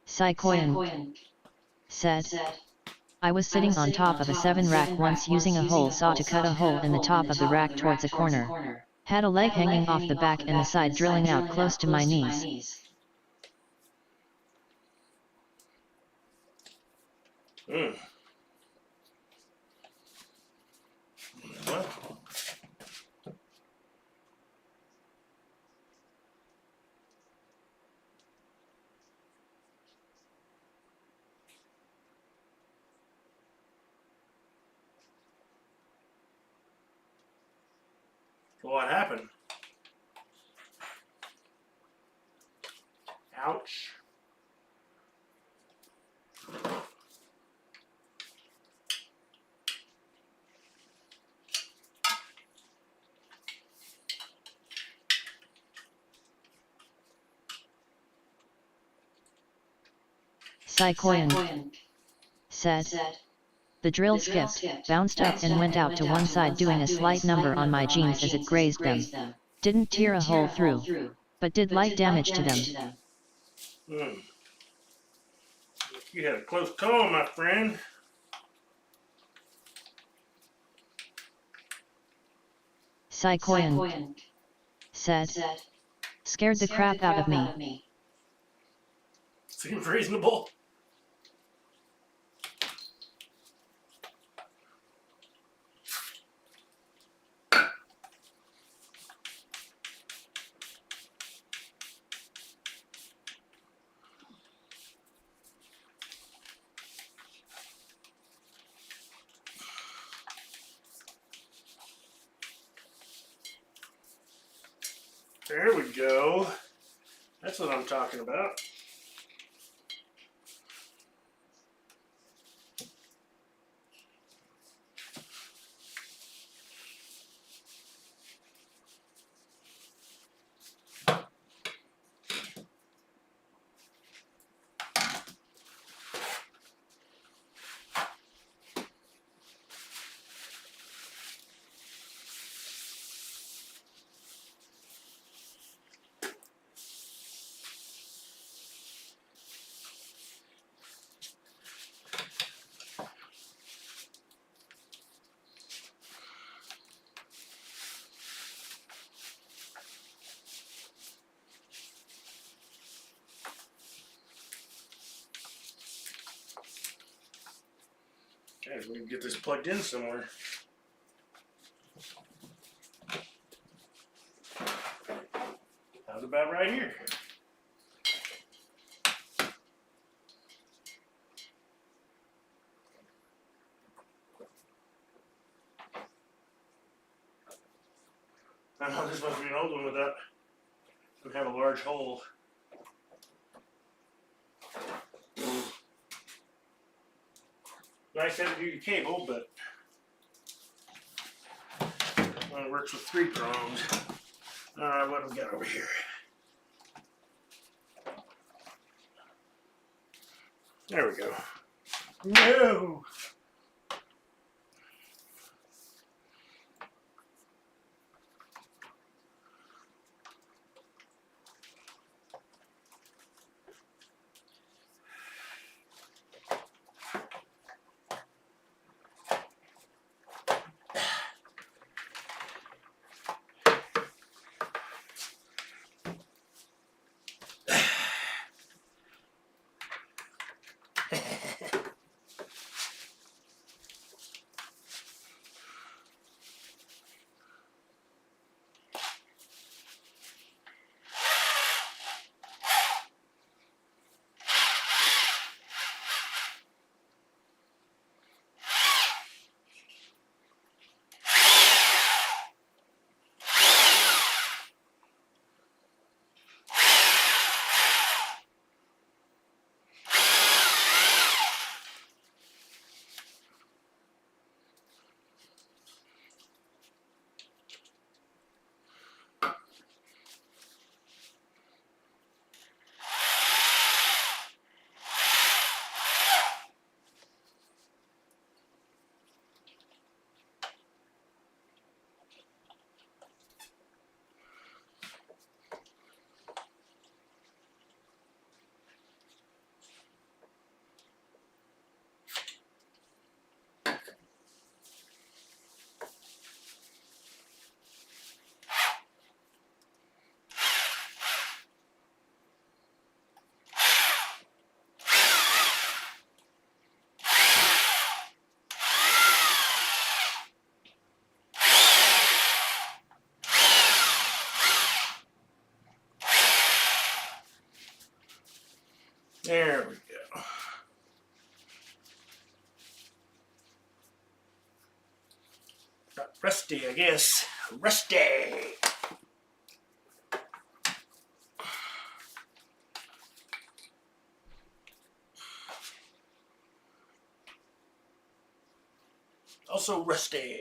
Saikoyan said, I was sitting on top of a 7-rack once using a hole saw to cut a hole in the top of the rack towards a corner. Had a leg hanging off the back and the side drilling out close to my knees. Well, what happened? Ouch. Saikoyan said, the drill skipped, bounced up and went out to one side doing a slight number on my jeans as it grazed them. Didn't tear a hole through, but did light damage to them. You had a close call, my friend. Saikoyan said, scared the crap out of me. Seems reasonable. There we go. That's what I'm talking about. Okay, we can get this plugged in somewhere. How's about right here? I know this must be an old one without. Would have a large hole. Nice heavy duty cable, but it works with 3 prongs. Alright, what do we got over here? There we go. No! There we go. Got rusty, I guess. Rusty! Also rusty.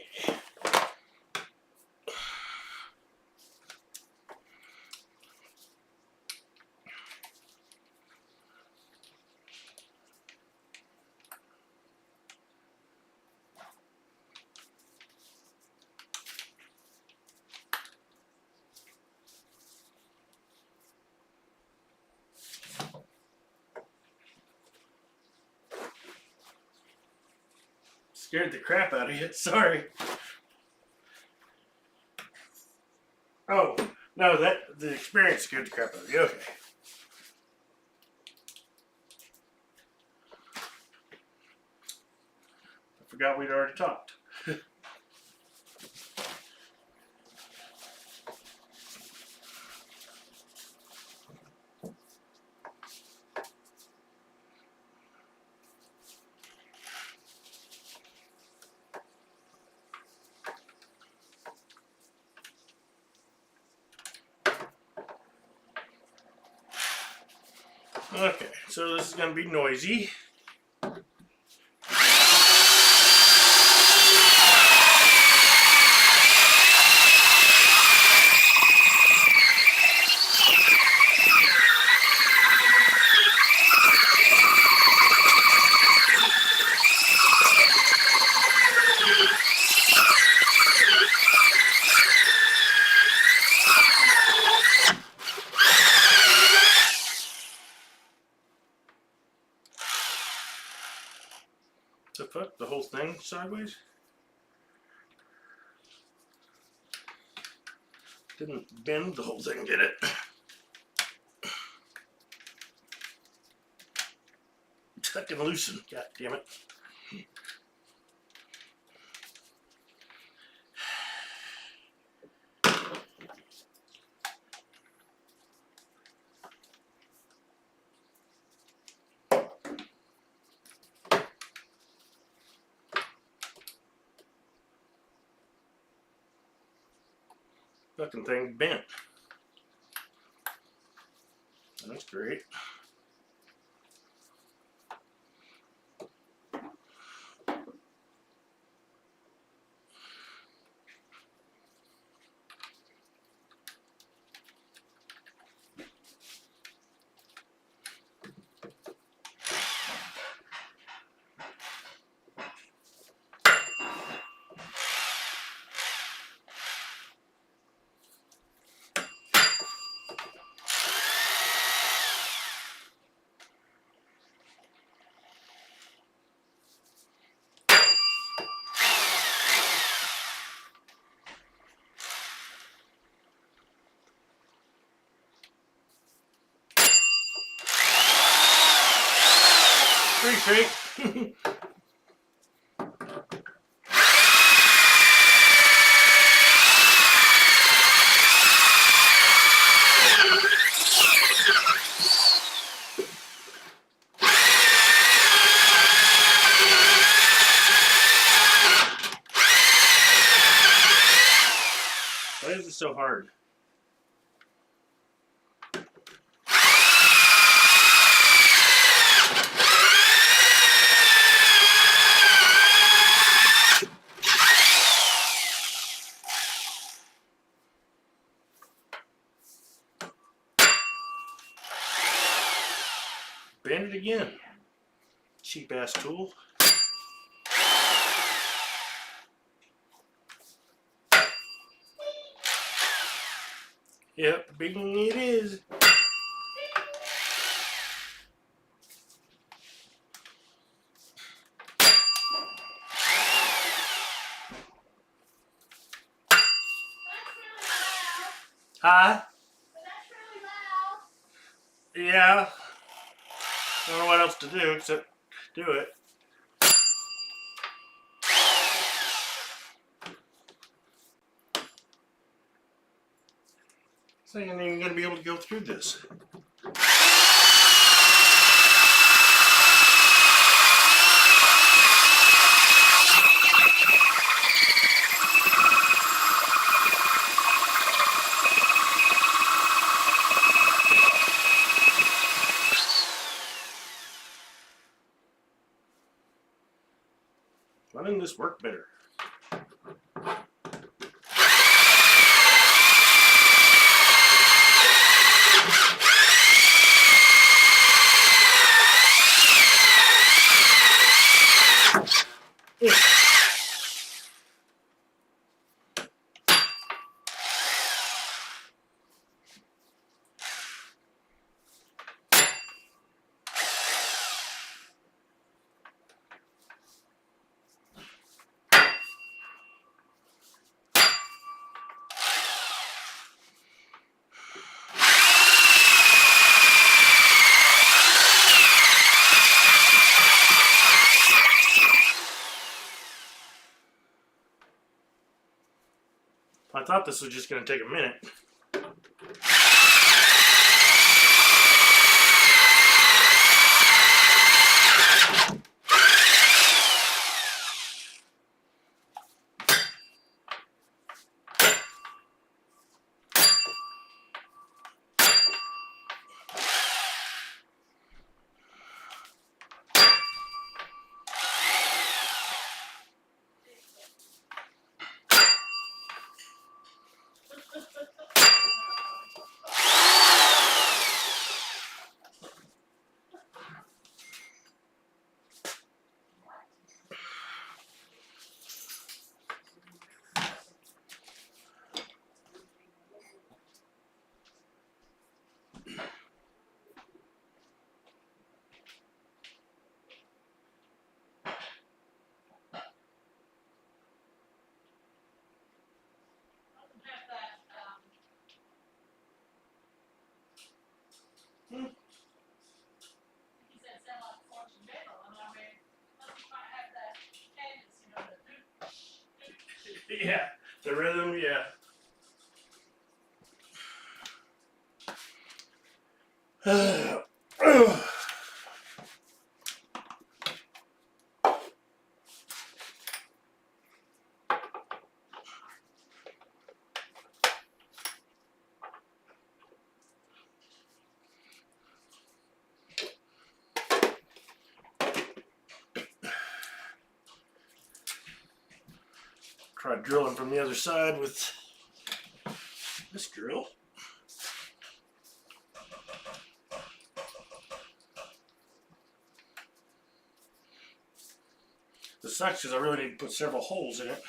Scared the crap out of you. Sorry. Oh, no, the experience scared the crap out of you. Okay. I forgot we'd already talked. Okay, so this is going to be noisy. The fuck? The whole thing sideways? Didn't bend the whole thing, did it? Tuck and loosen. God damn it. Fucking thing bent. That's great. Pretty straight. Why is it so hard? Bend it again. Cheap ass tool. Yep, bing it is. Huh? But that's really loud. Yeah. I don't know what else to do except do it. So you're not even going to be able to go through this. this work better. I thought this was just going to take a minute. Yeah, the rhythm, yeah. Try drilling from the other side with this drill. This sucks because I really need to put several holes in it.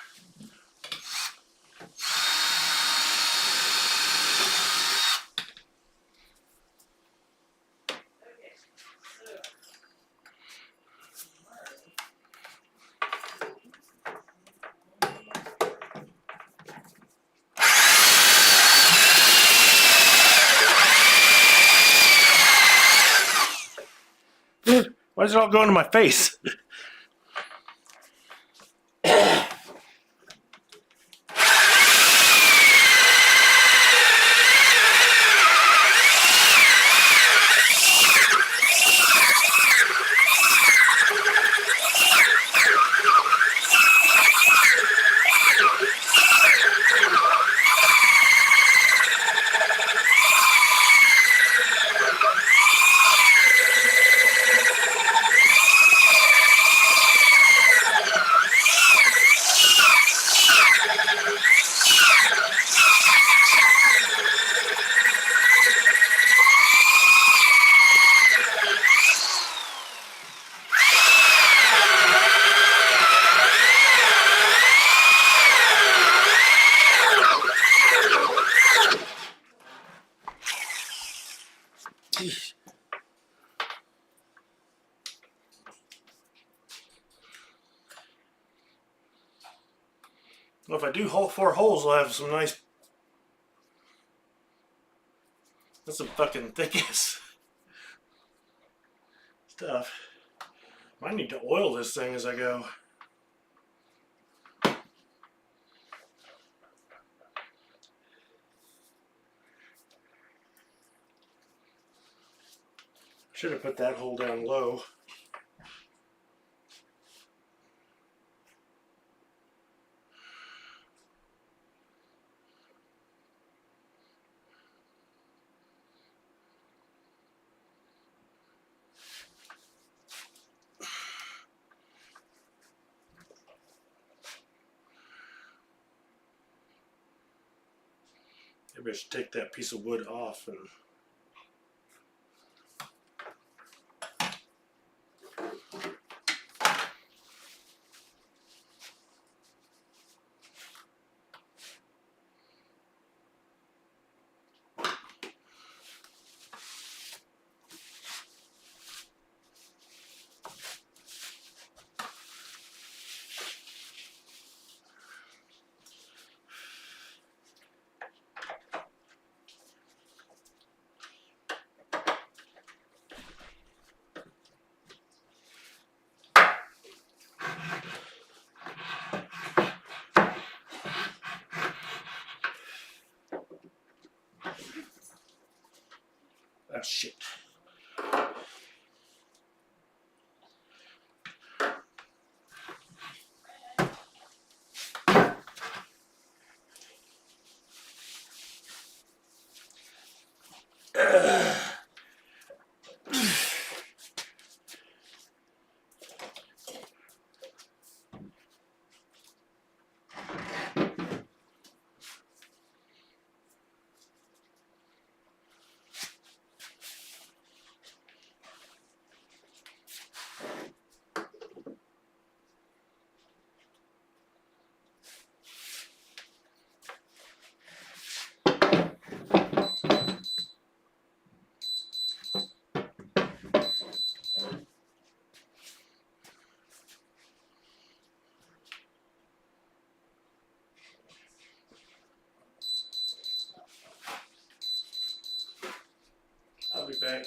Why is it all going to my face? Well, if I do 4 holes, I'll have some nice. That's some fucking thickest stuff. I need to oil this thing as I go. Should have put that hole down low. Maybe I should take that piece of wood off and. Ah, shit. I'll be back.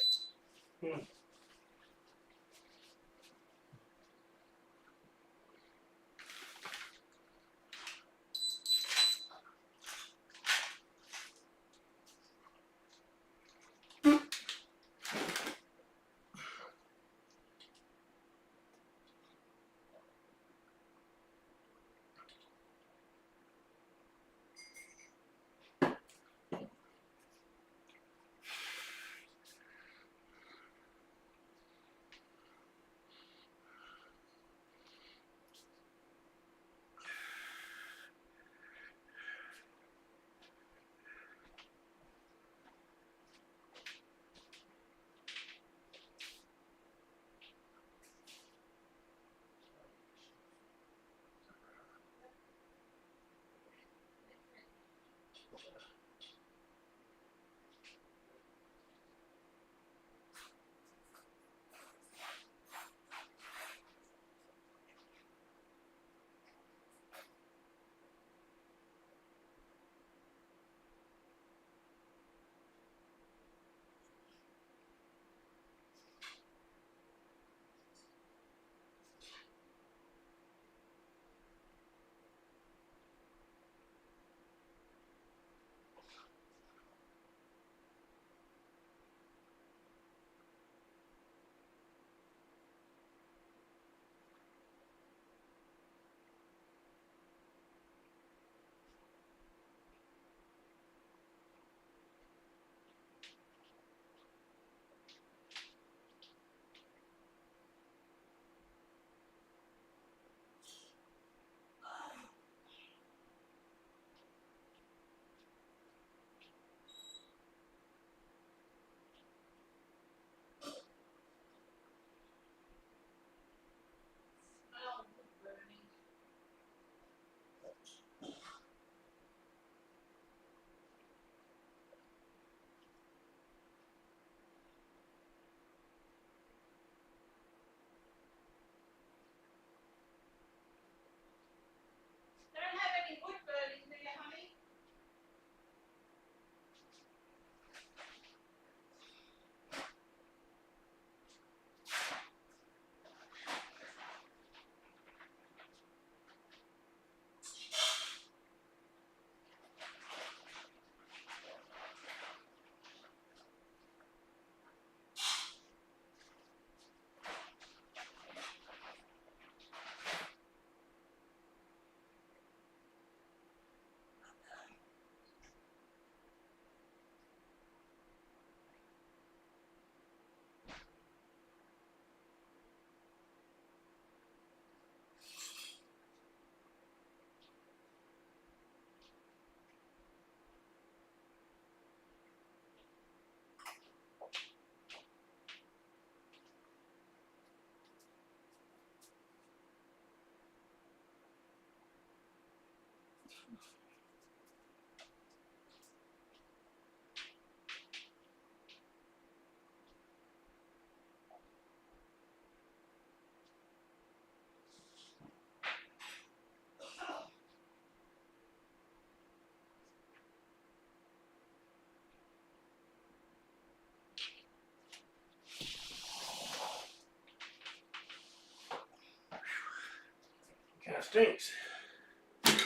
That stinks.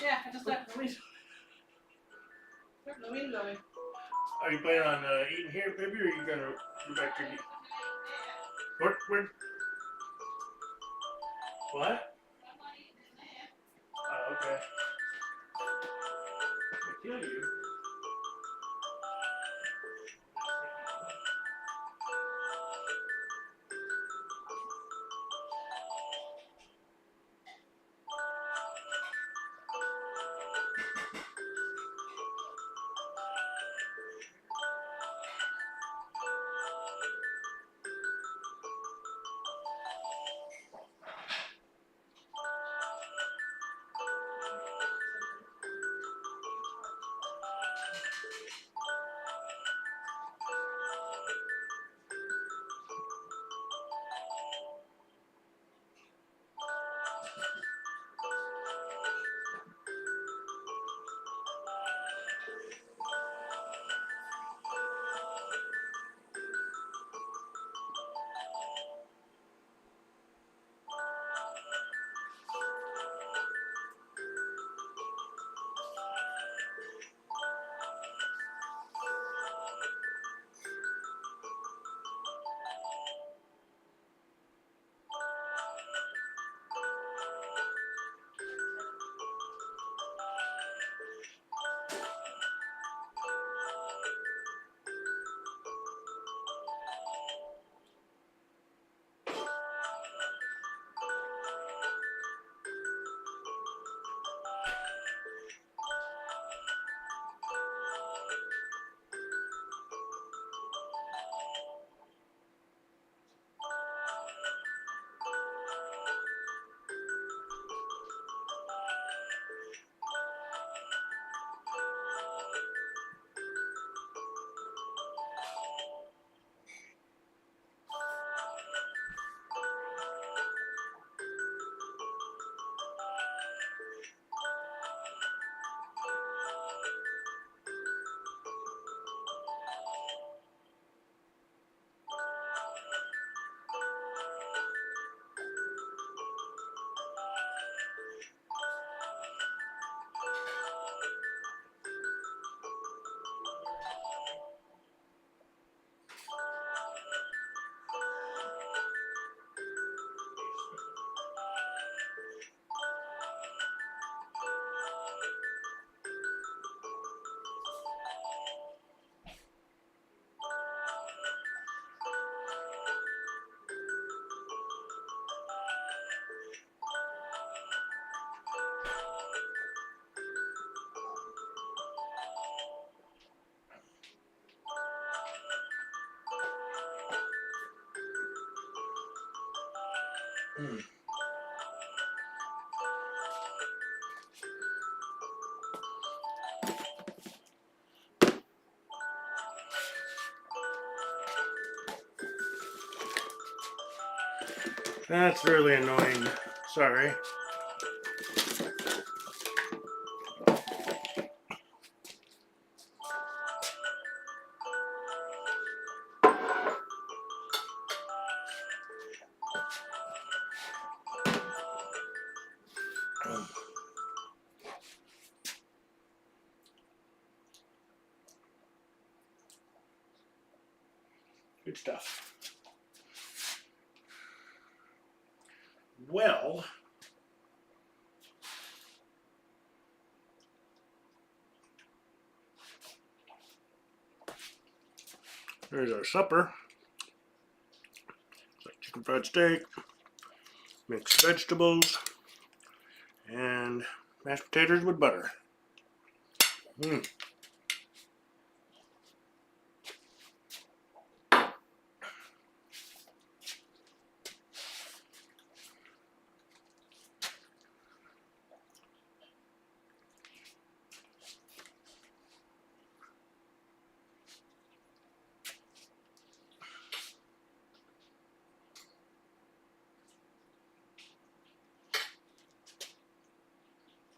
Yeah, I just opened the window. Open the window. Are you planning on eating here, baby, or are you gonna go back to eat? Where? What? Oh, okay. I'll kill you. That's really annoying. Sorry. Good stuff. Well, there's our supper. It's like chicken fried steak, mixed vegetables, and mashed potatoes with butter.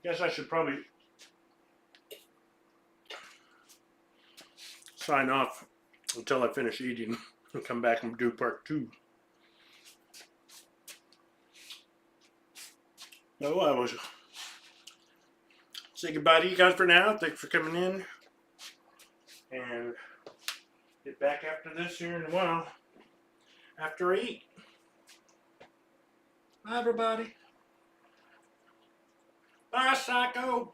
Guess I should probably sign off until I finish eating and come back and do part 2. No, I was say goodbye to you guys for now. Thanks for coming in. And get back after this here in a while. After I eat. Bye, everybody. Bye, Psycho.